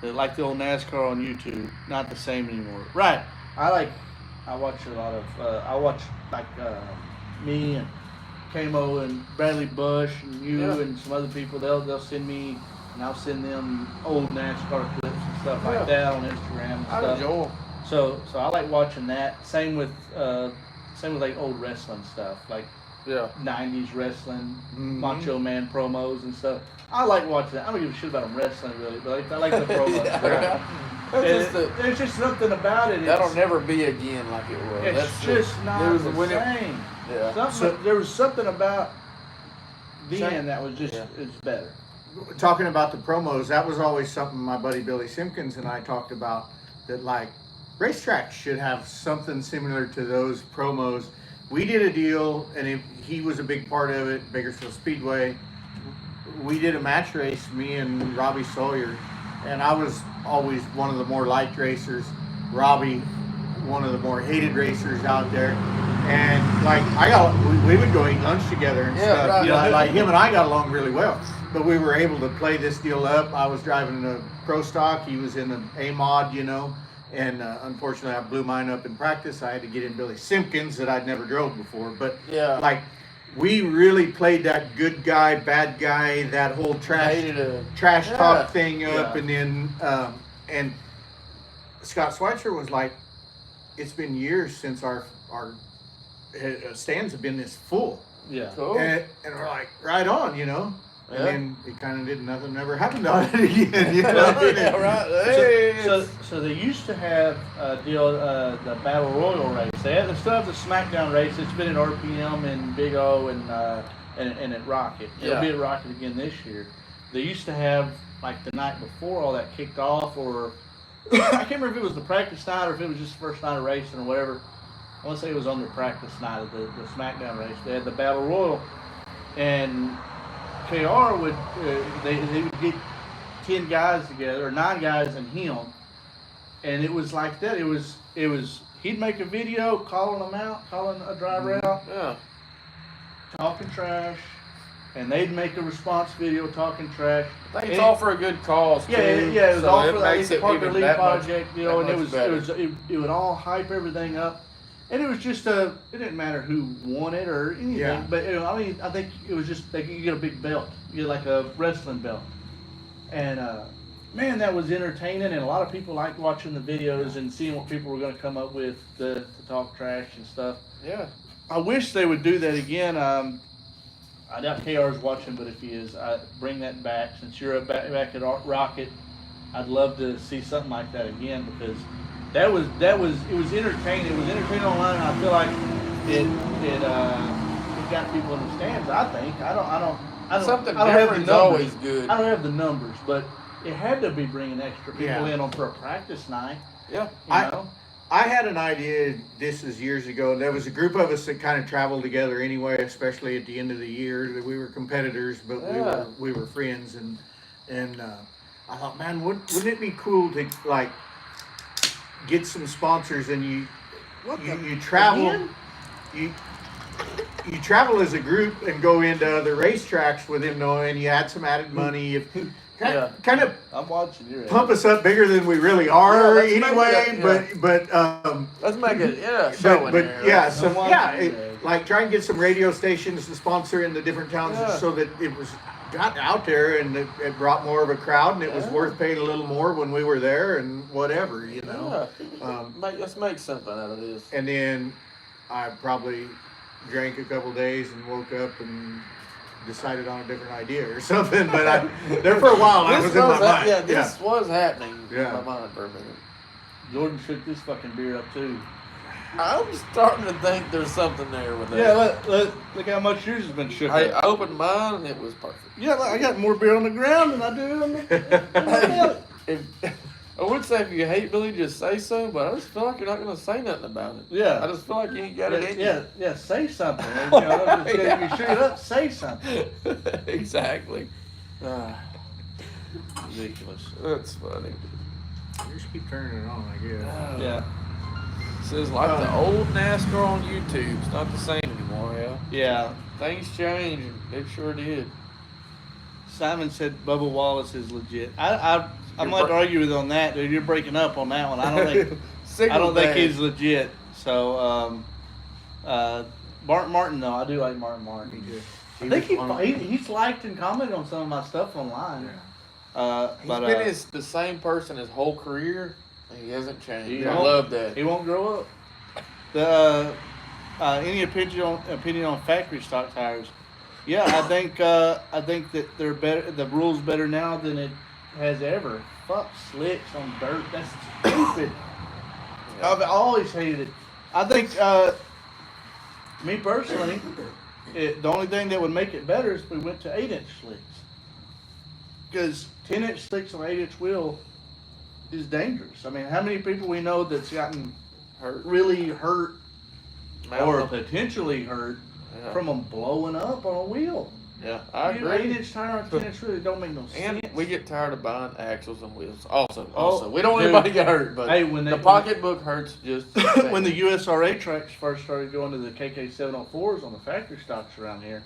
They're like the old NASCAR on YouTube, not the same anymore. Right. I watch a lot of. Me and Camo and Bradley Bush and you and some other people. They'll send me, and I'll send them old NASCAR clips and stuff like that on Instagram and stuff. I enjoy. So I like watching that. Same with like old wrestling stuff, like 90s wrestling, Macho Man promos and stuff. I like watching that. I don't give a shit about them wrestling really, but I like the promos. There's just something about it. That'll never be again like it was. It's just not the same. There was something about then that was just it's better. Talking about the promos, that was always something my buddy Billy Simpkins and I talked about, that like racetracks should have something similar to those promos. We did a deal, and he was a big part of it, Bakersfield Speedway. We did a match race, me and Robbie Sawyer, and I was always one of the more light racers. Robbie, one of the more hated racers out there. And like we would go eat lunch together and stuff. Right. Like him and I got along really well. But we were able to play this deal up. I was driving a Pro Stock, he was in an A-Mod, and unfortunately I blew mine up in practice. I had to get in Billy Simpkins that I'd never drove before. But like we really played that good guy, bad guy, that whole trash talk thing up, and then and Scott Schweitzer was like, it's been years since our stands have been this full. Yeah. Cool. And we're like, right on, And then it kind of never happened on it again, Right. Hey, so they used to have the Battle Royal race. They still have the SmackDown race. It's been at RPM and Big O and at Rocket. It'll be at Rocket again this year. They used to have like the night before all that kicked off, or I can't remember if it was the practice night or if it was just the first night of racing or whatever. I want to say it was on the practice night of the SmackDown race. They had the Battle Royal, and KR would they would get 10 guys together, or 9 guys and him, and it was like that. It was he'd make a video calling them out, calling a driver out, talking trash, and they'd make a response video talking trash. I think it's all for a good cause. Yeah, it was all for the Parker Lee project, and it would all hype everything up. And it was just it didn't matter who won it or anything, but I think it was just like you get a big belt, you get like a wrestling belt, and man, that was entertaining, and a lot of people liked watching the videos and seeing what people were going to come up with to talk trash and stuff. Yeah, I wish they would do that again. I doubt KR's watching, but if he is, bring that back. Since you're back at Rocket, I'd love to see something like that again, because it was entertaining. It was entertaining online, and I feel like you got people in the stands. I think I don't. Something I don't have the different is numbers. always good. I don't have the numbers, but it had to be bringing extra people Yeah. in on for a practice night. Yeah. You know? I had an idea, this is years ago, there was a group of us that kind of traveled together anyway, especially at the end of the year, that we were competitors, but Yeah. we were friends, and I thought, man, wouldn't it be cool to, like, get some sponsors, and you travel, Again? you travel as a group and go into other racetracks with him, and you add some added money, kind of I'm watching you. pump us up bigger than we really are let's make anyway, it but Let's make it, but there. yeah, so like try and get some radio stations to sponsor in the different towns, Yeah. so that it got out there, and it brought more of a crowd, and it was Yeah. worth paying a little more when we were there, and whatever, you know. Let's make something out of this. And then I probably drank a couple days and woke up and decided on a different idea or something. But there for a while, I was in my mind. Yeah, this was happening Yeah. in my mind for a minute. Jordan shook this fucking beer up too. I'm starting to think there's something there with that. Yeah, look how much yours has been shook I up. opened mine and it was perfect. Yeah, I got more beer on the ground than I do on the. I would say if you hate Billy, just say so, but I just feel like you're not going to say nothing about it. Yeah. I just feel like you ain't got it in you. Yeah, say something. You know, just Yeah. you shoot it up, say something. Exactly. Ridiculous. That's funny. You just keep turning it on, I guess. Yeah. Says like the old NASCAR on YouTube. It's not the same anymore, yeah. Yeah. Things change, and it sure did. Simon said Bubba Wallace is legit. I'm You're not argue with you on that, dude. You're breaking up on that one. I don't think I don't think he's legit. So Martin though, I do like Martin. I think he's liked and commented on some of my stuff online. Yeah. He's been the same person his whole career, and he hasn't changed. I won't- love that. He won't grow up. The any opinion on factory stock tires? Yeah, I think that they're better. The rule's better now than it has ever. Fuck slicks on dirt. That's stupid. I've always hated it. I think, me personally, the only thing that would make it better is if we went to 8-inch slicks. Because 10-inch slicks on 8-inch wheel is dangerous. I mean, how many people we know that's gotten really hurt or potentially hurt from them blowing up on a wheel? Yeah, I agree. 8-inch tire on 10-inch wheel, it don't make no sense. And we get tired of buying axles and wheels. Also, we don't want dude. anybody to get hurt, but Hey, the pocketbook hurts just. When the USRA tracks first started going to the KK704s on the factory stocks around here,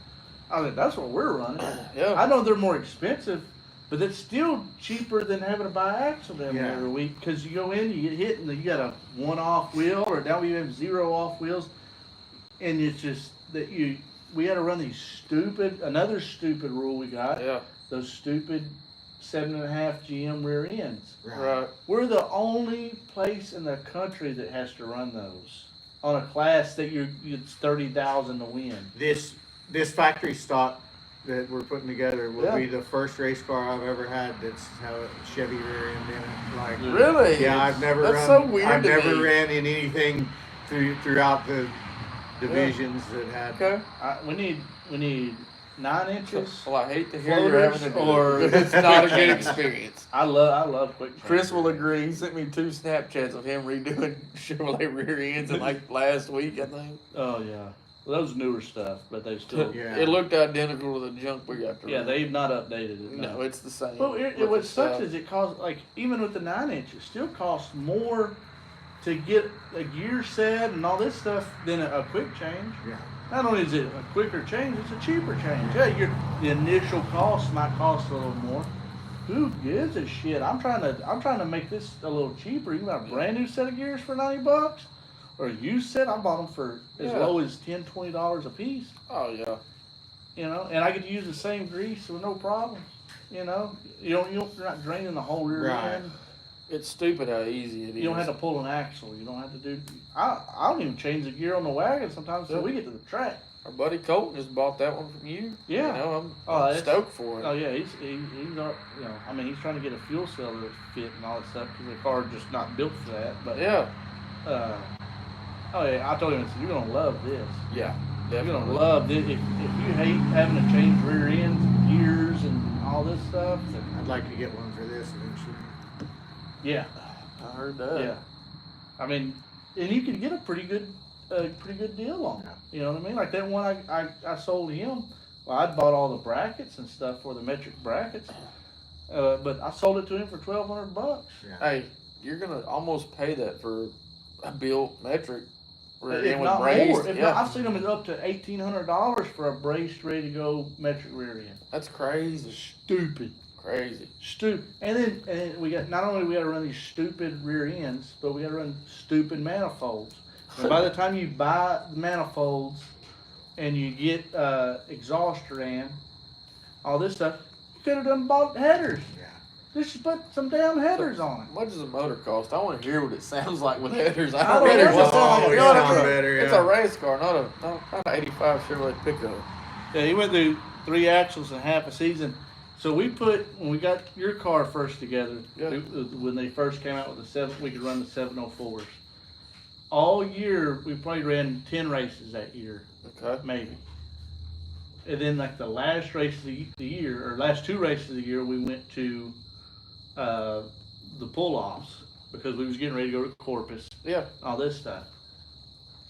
I mean, that's what we're running. Yeah. I know they're more expensive, but it's still cheaper than having to buy axle every week, because you go in, you get hit, and you got a one-off wheel, or now we have 0 off wheels, and it's just that we had to run another stupid rule we got. Yeah. Those stupid 7.5 GM rear ends. Right. We're the only place in the country that has to run those on a class that it's 30,000 to win. This factory stock that we're putting together will be the first race car I've ever had that's have a Chevy rear end in it. Like, really? Yeah, I've never That's run. so weird I've to never me. ran in anything throughout the divisions that had. Okay. We need 9 inches. Well, I hate to hear you're having to do Or- it. It's not a good experience. I love quick change. Chris will agree. He sent me 2 Snapchats of him redoing Chevrolet rear ends in like last week, I think. Oh yeah, well, those newer stuff, but they still. Yeah. It looked identical to the junk we got to Yeah, run. they've not updated it. No, it's the same. Well, with what the sucks stuff. is it costs, like, even with the 9-inch, it still costs more to get a gear set and all this stuff than a quick change. Yeah. Not only is it a quicker change, it's a cheaper change. Yeah, the initial cost might cost a little more. Who gives a shit? I'm trying to make this a little cheaper. You can buy a brand new set of gears for $90, or a used set. I bought them for as low as $10, $20 a piece. Oh yeah. You know, and I get to use the same grease with no problem. You know, you're not draining the whole rear end. It's stupid how easy it is. You don't have to pull an axle. You don't have to do. I don't even change the gear on the wagon sometimes until we get to the track. Our buddy Colton just bought that one from you. Yeah. You know, I'm stoked for it. Oh yeah, he's not, you know, I mean, he's trying to get a fuel cell that fit and all that stuff because the car's just not built for that. But Yeah. oh yeah, I told him, I said, you're gonna love this. Yeah. You're gonna love this. If you hate having to change rear ends, and gears, and all this stuff, then I'd like to get one for this eventually. yeah, I heard that. yeah. I mean, and you can get a pretty good deal on it. You know what I mean? Like that one I sold him. Well, I'd bought all the brackets and stuff for the metric brackets, but I sold it to him for $1,200. Yeah. Hey, you're gonna almost pay that for a built metric. If not more. I've seen them up to $1,800 for a braced, ready to go metric rear end. That's crazy. Stupid. Crazy. Stupid. And then we got, not only we got to run these stupid rear ends, but we got to run stupid manifolds. And by the time you buy the manifolds and you get exhaust ran, all this stuff, you could have done bought headers. Yeah. Just put some damn headers on it. What does a motor cost? I want to hear what it sounds like with headers. I don't know. It's a race car, not an 85 Chevrolet pickup. Yeah, he went through 3 axles in half a season. So when we got your car first together, when they first came out with we could run the 704s. All year, we probably ran 10 races that year. Okay. Maybe. And then like the last race of the year, or last 2 races of the year, we went to the pull-offs because we was getting ready to go to Corpus. Yeah. All this stuff.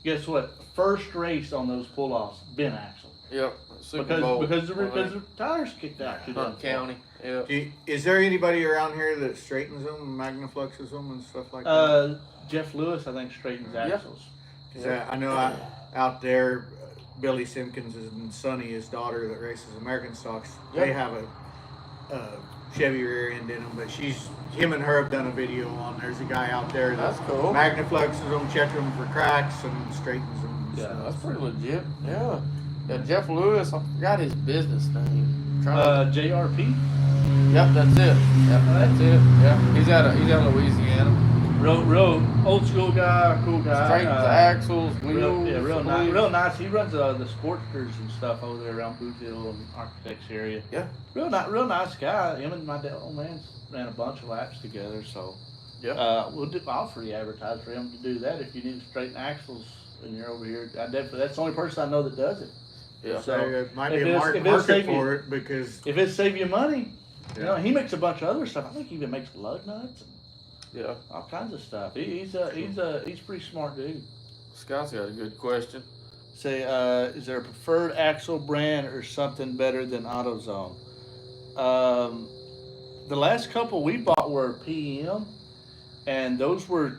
Guess what? First race on those pull-offs, bent axle. Yep. Because the tires kicked out. Hunt County. Yeah. Is there anybody around here that straightens them, magnafluxes them, and stuff like that? Jeff Lewis, I think, straightens axles. I know out there, Billy Simpkins and Sonny, his daughter that races American stocks, they have a Chevy rear end in them, but him and her have done a video on. There's a guy out there that's cool. Magnafluxes them, checks them for cracks, and straightens them. Yeah, that's pretty legit. Yeah. Yeah, Jeff Lewis, I forgot his business name. JRP. Yep, that's it. Yep, that's it. Yeah, he's out of Louisiana. Real old school guy, cool guy. Straightens axles, wheels. Real nice. He runs the Sportsters and stuff over there around Boot Hill and Architects area. Yeah. Real nice guy. Him and my old man ran a bunch of laps together. So yeah. I'll free advertise for him to do that if you need to straighten axles and you're over here. That's the only person I know that does it. Yeah. So it might be a market for it because if it save you money, you know, he makes a bunch of other stuff. I think he even makes lug nuts. Yeah, all kinds of stuff. He's pretty smart dude. Scott's got a good question. Say, is there a preferred axle brand or something better than AutoZone? The last couple we bought were PM, and those were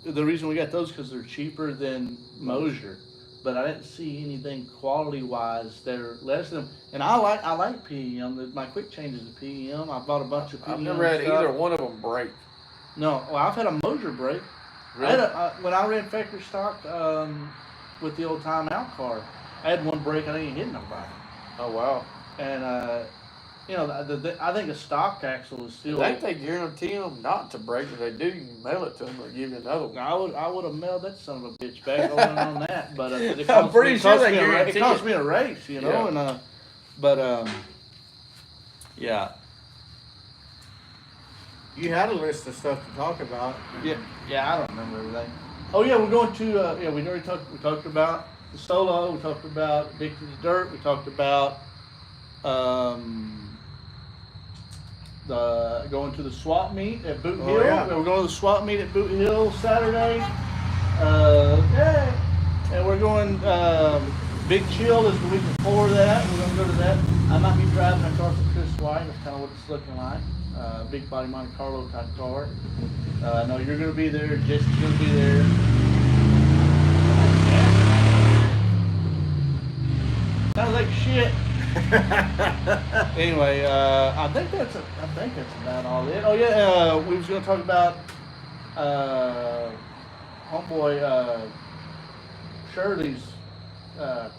the reason we got those because they're cheaper than Mosier. But I didn't see anything quality wise that are less than. And I like PM. My quick change is the PM. I bought a bunch of PM. I've never had either one of them break. No, well, I've had a Mosier break. Really? When I ran factory stock with the old timeout car, I had one break. I didn't hit nobody. Oh wow! And I think a stock axle is still. I think they guarantee them not to break. If they do, you can mail it to them or give you another one. I would have mailed that son of a bitch back on that, but it I'm cost, pretty it sure cost they me guarantee it cost me a race, you know. Yeah. And yeah. you had a list of stuff to talk about. Yeah, I don't remember everything. Oh yeah, we're going to we already talked about the Solo, we talked about Addicted to Dirt, we talked about going to the swap meet at Boot Hill. Yeah. We're going to the swap meet at Boot Hill Saturday. And we're going Big Chill is the week before that. We're going to go to that. I might be driving a car for Chris White. That's kind of what it's looking like. Big body Monte Carlo type car. No, you're going to be there. Jesse's going to be there. Sounds like shit. Anyway, I think that's about all it. Oh yeah, we was going to talk about homeboy Shirley's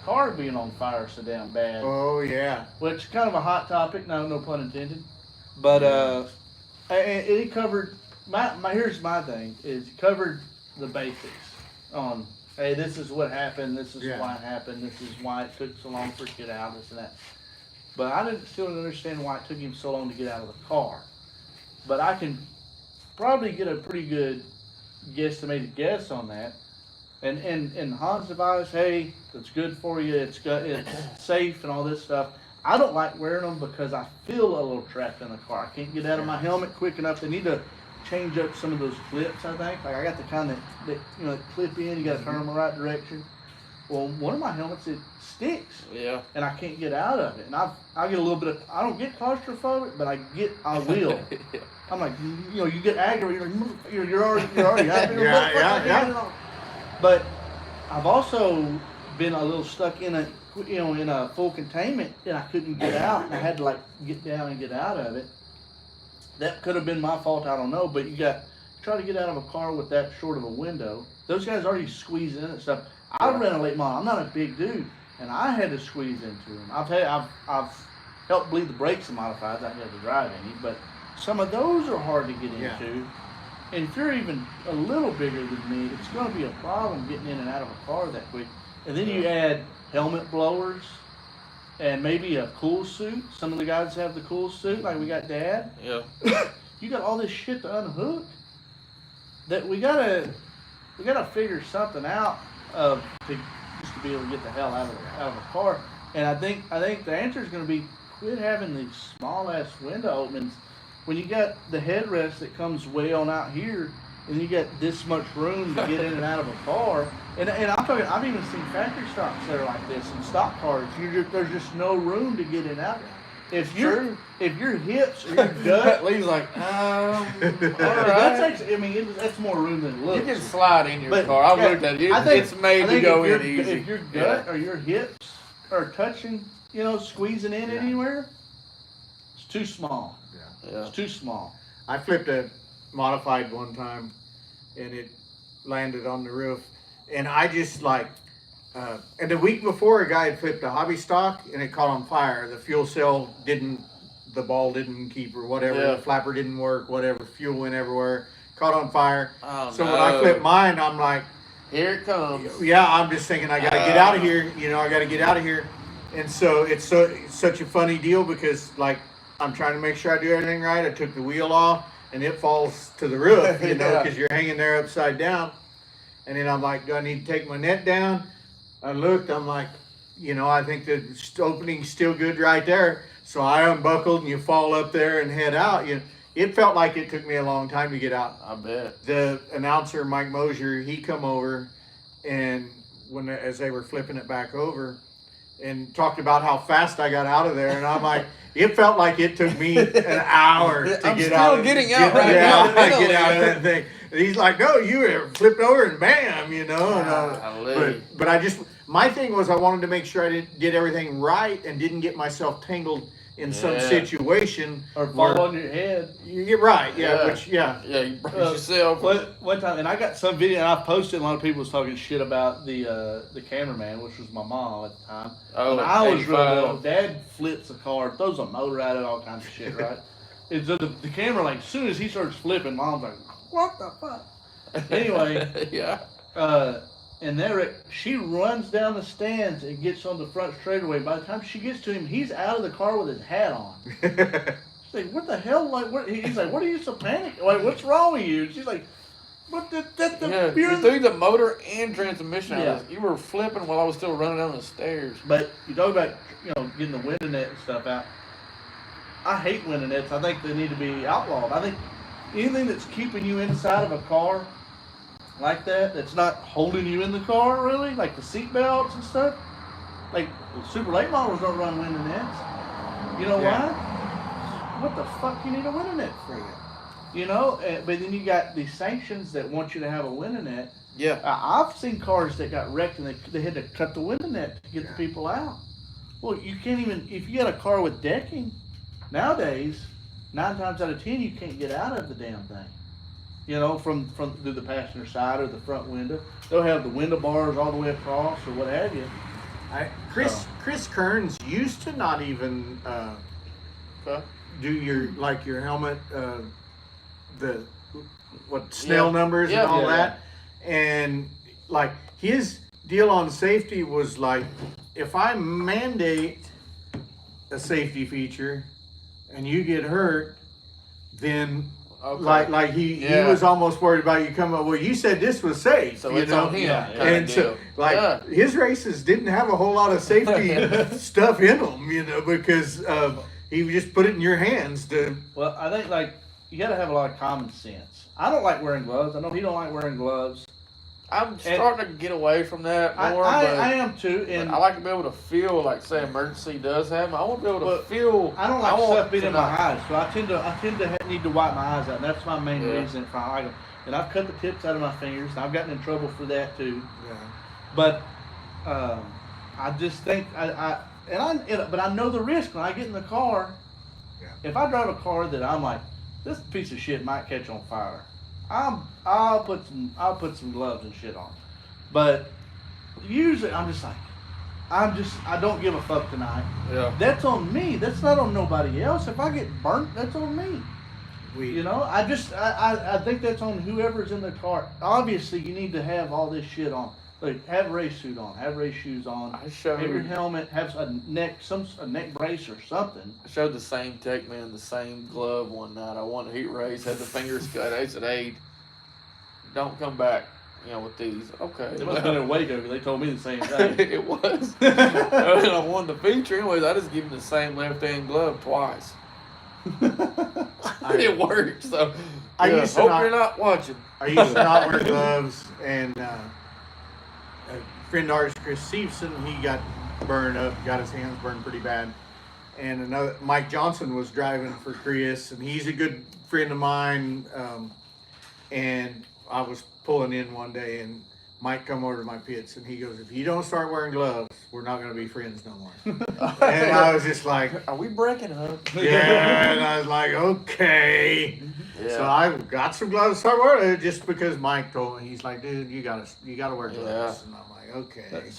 car being on fire so damn bad. Oh yeah. Which kind of a hot topic. No pun intended. But and he covered here's my thing is he covered the basics on. Hey, this is what happened. This is why it happened. This is why it took so long for it to get out. This and that. But I still don't understand why it took him so long to get out of the car. But I can probably get a pretty good guesstimated guess on that. And Hans advised, hey, it's good for you. It's safe and all this stuff. I don't like wearing them because I feel a little trapped in the car. I can't get out of my helmet quick enough. They need to change up some of those clips, I think. Like I got the kind that clip in. You got to turn them the right direction. Well, one of my helmets, it sticks. Yeah. And I can't get out of it. And I get a little bit of, I don't get claustrophobic, but I will. Yeah. I'm like, you get aggravated. You're already happy. Yeah. But I've also been a little stuck in a full containment, and I couldn't get out, and I had to like get down and get out of it. That could have been my fault, I don't know. But you try to get out of a car with that short of a window. Those guys already squeeze in and stuff. I ran a late model. I'm not a big dude, and I had to squeeze into them. I've helped bleed the brakes in modifieds. I never drive any, but some of those are hard to get into. And if you're even a little bigger than me, it's going to be a problem getting in and out of a car that quick. And then you add helmet blowers and maybe a cool suit. Some of the guys have the cool suit, like we got Dad. Yeah. You got all this shit to unhook. That we gotta figure something out just to be able to get the hell out of a car. And I think the answer is going to be quit having these small ass window openings. When you got the headrest that comes way on out here, and you got this much room to get in and out of a car, and I'm talking, I've even seen factory stocks that are like this in stock cars. There's just no room to get in and out. If your hips or your gut, Lee's like, all right. that's actually, I mean, that's more room than it looks. You can slide in your car. I've looked at it. It's made to go in easy. If your gut or your hips are touching, squeezing in anywhere, it's too small. Yeah. It's too small. I flipped a modified one time, and it landed on the roof, and I just and the week before, a guy had flipped a hobby stock, and it caught on fire. The fuel cell the ball didn't keep or whatever. Yeah. The flapper didn't work. Whatever, fuel went everywhere. Caught on fire. Oh, so when I flipped mine, I'm like, here it comes. yeah, I'm just thinking I gotta get out of here. I gotta get out of here. And so it's such a funny deal because I'm trying to make sure I do everything right. I took the wheel off, and it falls to the roof, because you're hanging there upside down. And then I'm like, do I need to take my net down? I looked, I'm like, I think the opening's still good right there. So I unbuckled, and you fall up there and head out. It felt like it took me a long time to get out. I bet. The announcer, Mike Mosier, he come over, and as they were flipping it back over, and talked about how fast I got out of there, and I'm like, it felt like it took me an hour to get out. I'm still getting out right now. Get out of that thing. And he's like, no, you flipped over and bam, But my thing was I wanted to make sure I didn't get everything right and didn't get myself tangled in some situation. Or fall on your head. You get right, Yeah, you brace yourself. One time, and I got some video, and I posted, a lot of people was talking shit about the cameraman, which was my mom at the time. Oh, and I was 85. really little. Dad flips a car, throws a motor at it, all kinds of shit, right? And so the camera, as soon as he starts flipping, Mom's like, what the fuck? Anyway, yeah. And she runs down the stands and gets on the front straightaway. By the time she gets to him, he's out of the car with his hat on. She's like, what the hell? He's like, what are you so panicked? What's wrong with you? And she's like, what the you threw the motor and transmission out of it. You were flipping while I was still running down the stairs. But you talk about, getting the window net and stuff out. I hate window nets. I think they need to be outlawed. I think anything that's keeping you inside of a car like that's not holding you in the car, really, like the seat belts and stuff. Like, super late models don't run window nets. You know why? What the fuck you need a window net for? But then you got these sanctions that want you to have a window net. Yeah. I've seen cars that got wrecked and they had to cut the window net to get the people out. Well, you can't even, if you got a car with decking, nowadays, 9 times out of 10, you can't get out of the damn thing. From through the passenger side or the front window. They'll have the window bars all the way across or what have you. Chris Kearns used to not even do your helmet, Snell numbers and all that. And his deal on safety was if I mandate a safety feature and you get hurt, then Okay. Like he was almost worried about you coming up. Well, you said this was safe. So it's on him. And so, his races didn't have a whole lot of safety stuff in them, because he just put it in your hands to. Well, I think you got to have a lot of common sense. I don't like wearing gloves. I know he don't like wearing gloves. I'm starting to get away from that more. I am too, and I like to be able to feel like, say, emergency does happen. I want to be able to feel. I don't like stuff being in my eyes, so I tend to need to wipe my eyes out, and that's my main reason for I like them. And I've cut the tips out of my fingers, and I've gotten in trouble for that too. Yeah. But I just think but I know the risk when I get in the car. Yeah. If I drive a car that I'm like, this piece of shit might catch on fire, I'll put some gloves and shit on. But usually I'm just like, I don't give a fuck tonight. Yeah. That's on me. That's not on nobody else. If I get burnt, that's on me. I think that's on whoever's in the car. Obviously, you need to have all this shit on. Like, have a race suit on, have race shoes on, have your helmet, have a neck brace or something. I showed the same tech man the same glove one night. I won a heat race, had the fingers cut. They said, "Hey, don't come back, with these." Okay. It must have been in Waco because they told me the same thing. It was. I won the feature. Anyways, I just give him the same left-hand glove twice. It worked. So I hope you're not watching. I used to not wear gloves, and a friend of ours, Chris Stevenson, he got burned up, got his hands burned pretty bad. And another Mike Johnson was driving for Chris, and he's a good friend of mine. And I was pulling in one day, and Mike come over to my pits, and he goes, "If you don't start wearing gloves, we're not going to be friends no more." And I was just like, "Are we breaking up?" Yeah, and I was like, "Okay." Yeah. So I got some gloves to start wearing it just because Mike told me. He's like, "Dude, you gotta wear gloves." Yeah. And I'm like, "Okay."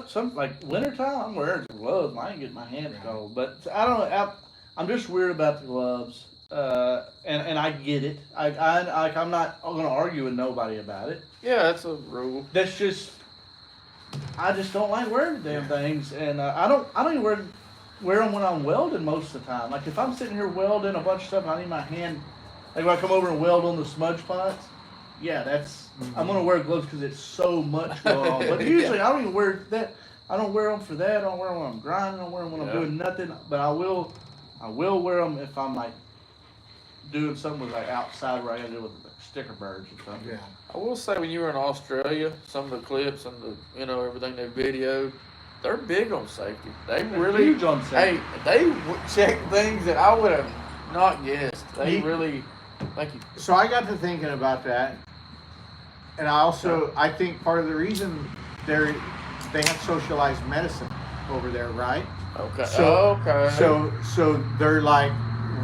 Some like wintertime, I'm wearing some gloves. I ain't getting my hands cold, but I don't know. I'm just weird about the gloves, and I get it. I'm not going to argue with nobody about it. Yeah, that's a rule. That's just, I just don't like wearing the damn things, and I don't even wear them when I'm welding most of the time. Like if I'm sitting here welding a bunch of stuff, and I need my hand. Like when I come over and weld on the smudge pots, I'm gonna wear gloves because it's so much going on. But usually I don't even wear that. I don't wear them for that. I don't wear them when I'm grinding. I don't wear them when I'm doing nothing. But I will wear them if I'm like doing something with like outside where I gotta do with like sticker birds or something. Yeah. I will say when you were in Australia, some of the clips and the everything they videoed, they're big on safety. They're really huge on safety. Hey, they check things that I would have not guessed. They really. Thank you. So I got to thinking about that, and I think part of the reason they have socialized medicine over there, right? Okay. So they're like,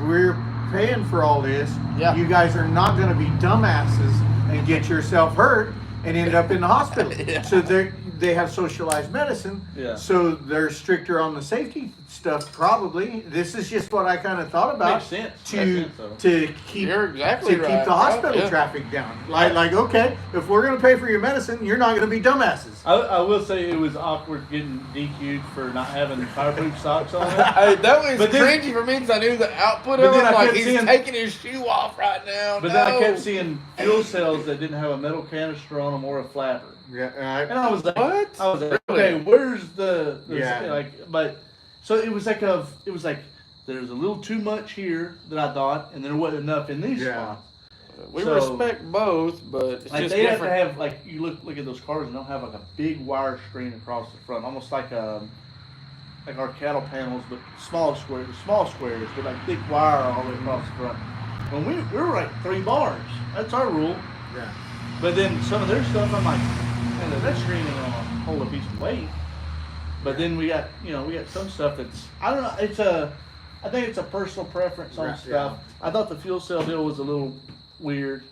we're paying for all this. Yeah. You guys are not going to be dumbasses and get yourself hurt and end up in the hospital. Yeah. So they have socialized medicine. Yeah. So they're stricter on the safety stuff. Probably. This is just what I kind of thought about. Makes sense. To keep right. the hospital traffic down. Like okay, if we're gonna pay for your medicine, you're not gonna be dumbasses. I will say it was awkward getting DQ'd for not having fireproof socks on. That was cringy for me because I knew the output of it. Like he's taking his shoe off right now. But then I kept seeing fuel cells that didn't have a metal canister on them or a flapper. Yeah. And I was like, what? I was like, okay, where's the yeah. But so it was like there's a little too much here that I thought, and there wasn't enough in these spots. We respect both, but it's like just they different. have to have you look at those cars and they'll have like a big wire screen across the front, almost like our cattle panels, but small squares, but like thick wire all the way across the front. When we were like 3 bars, that's our rule. Yeah. But then some of their stuff, I'm like, man, that screen ain't gonna hold a piece of weight. But then we got some stuff that's, I don't know, I think it's a personal preference on stuff. Yeah. I thought the fuel cell deal was a little weird,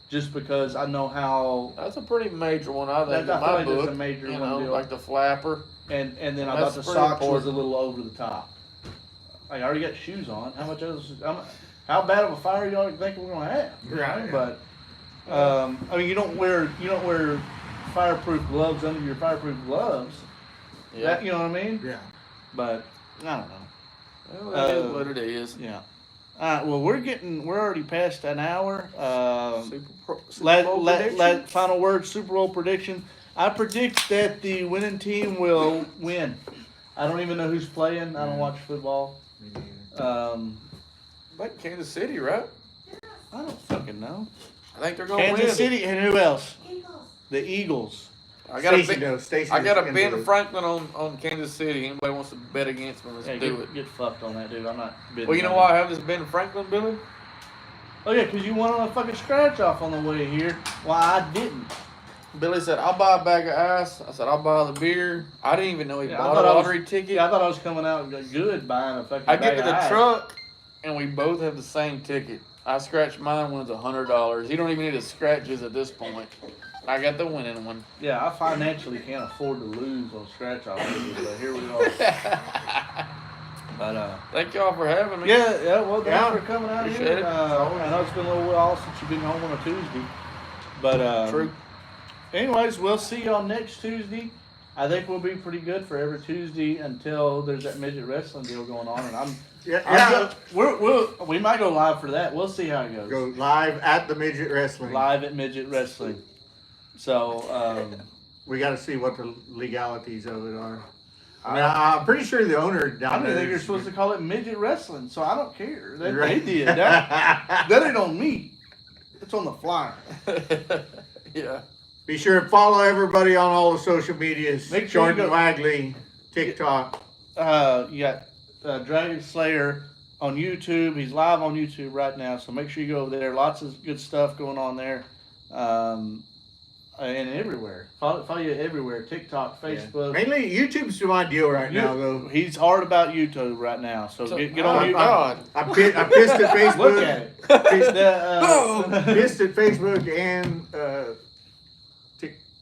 just because I know how. That's a pretty major one, I think. I feel like that's a major one. Like the flapper. And then I thought the socks was a little over the top. Like, I already got shoes on. How bad of a fire y'all think we're gonna have? Right. But I mean, you don't wear fireproof gloves under your fireproof gloves. Yeah. That, you know what I mean? Yeah. But I don't know. Well, it is what it is. Yeah. Well, we're already past an hour. Super Bowl prediction? Final word, Super Bowl prediction. I predict that the winning team will win. I don't even know who's playing. I don't watch football. Like Kansas City, right? I don't fucking know. I think they're going to win. Kansas City, and who else? The Eagles. I got Stacey a Ben Franklin on Kansas City. Anybody wants to bet against me, let's do it. Get fucked on that, dude. I'm not bidding. Well, you know why I have this Ben Franklin, Billy? Oh, yeah, because you won on a fucking scratch off on the way here. Why I didn't. Billy said, I'll buy a bag of ice. I said, I'll buy the beer. I didn't even know he bought a lottery ticket. Yeah, I thought I was coming out good buying a fucking I bag get to of the ice. truck, and we both have the same ticket. I scratched mine, wins $100. You don't even need to scratch his at this point. I got the winning one. Yeah, I financially can't afford to lose on scratch off, but here we are. But thank y'all for having me. Yeah. Well, thanks for coming out Appreciate here. it. I know it's been a little while since you've been home on a Tuesday, but True. Anyways, we'll see y'all next Tuesday. I think we'll be pretty good for every Tuesday until there's that midget wrestling deal going on, and we might go live for that. We'll see how it goes. Go live at the midget wrestling. Live at midget wrestling. So we got to see what the legalities of it are. I'm pretty sure the owner down there. I think you're supposed to call it midget wrestling, so I don't care. They did that. That ain't on me. It's on the flyer. Yeah. Be sure to follow everybody on all the social medias. Make sure Jordyne Wagley, TikTok. You got Dragonslayer on YouTube. He's live on YouTube right now, so make sure you go over there. Lots of good stuff going on there. And everywhere. Follow you everywhere. TikTok, Facebook. Yeah. Mainly YouTube's my deal right now, though. He's hard about YouTube right now, so get on YouTube. God. I pissed at Facebook. Look at it. Pissed at Facebook and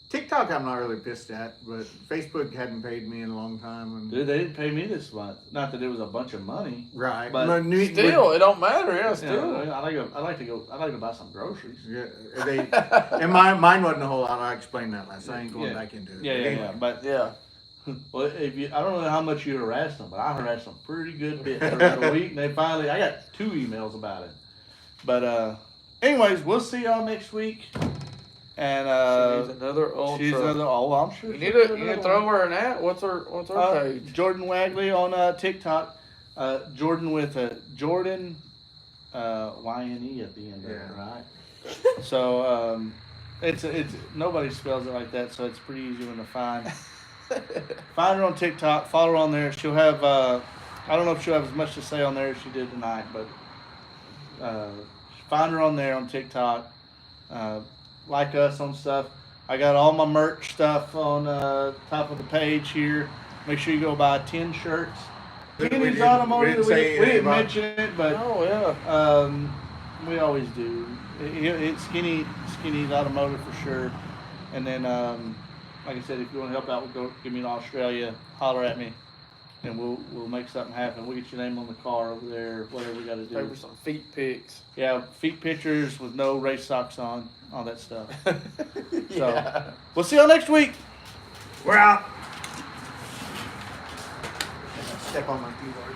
TikTok I'm not really pissed at, but Facebook hadn't paid me in a long time. And Dude, they didn't pay me this month. Not that it was a bunch of money. Right. But still, it don't matter. Yeah, still. I like to buy some groceries. Yeah, and mine wasn't a whole lot. I explained that last. I ain't going back into it. Yeah. But yeah. Well, I don't know how much you harassed them, but I harassed them pretty good bit for about a week, and I got 2 emails about it. But anyways, we'll see y'all next week. And she's another ultra. I'm sure. You need to throw her an at. What's her page? Jordyne Wagley on TikTok. Jordan with a Jordan YNE at the end of it, right? So it's nobody spells it like that, so it's pretty easy one to find. Find her on TikTok. Follow her on there. She'll have I don't know if she'll have as much to say on there as she did tonight, but find her on there on TikTok. Like us on stuff. I got all my merch stuff on top of the page here. Make sure you go buy 10 shirts. Skinny's Automotive. We didn't mention it, but we always do. It's Skinny's Automotive for sure. And then, like I said, if you want to help out, go give me an Australia. Holler at me, and we'll make something happen. We'll get your name on the car over there. Whatever we got to do. Pay for some feet pics. Yeah, feet pictures with no race socks on. All that stuff. Yeah. So, we'll see y'all next week. We're out. Step on my keyboard.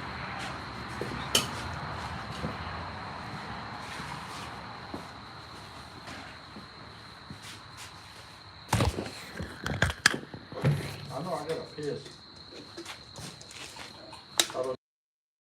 I know I got a piss.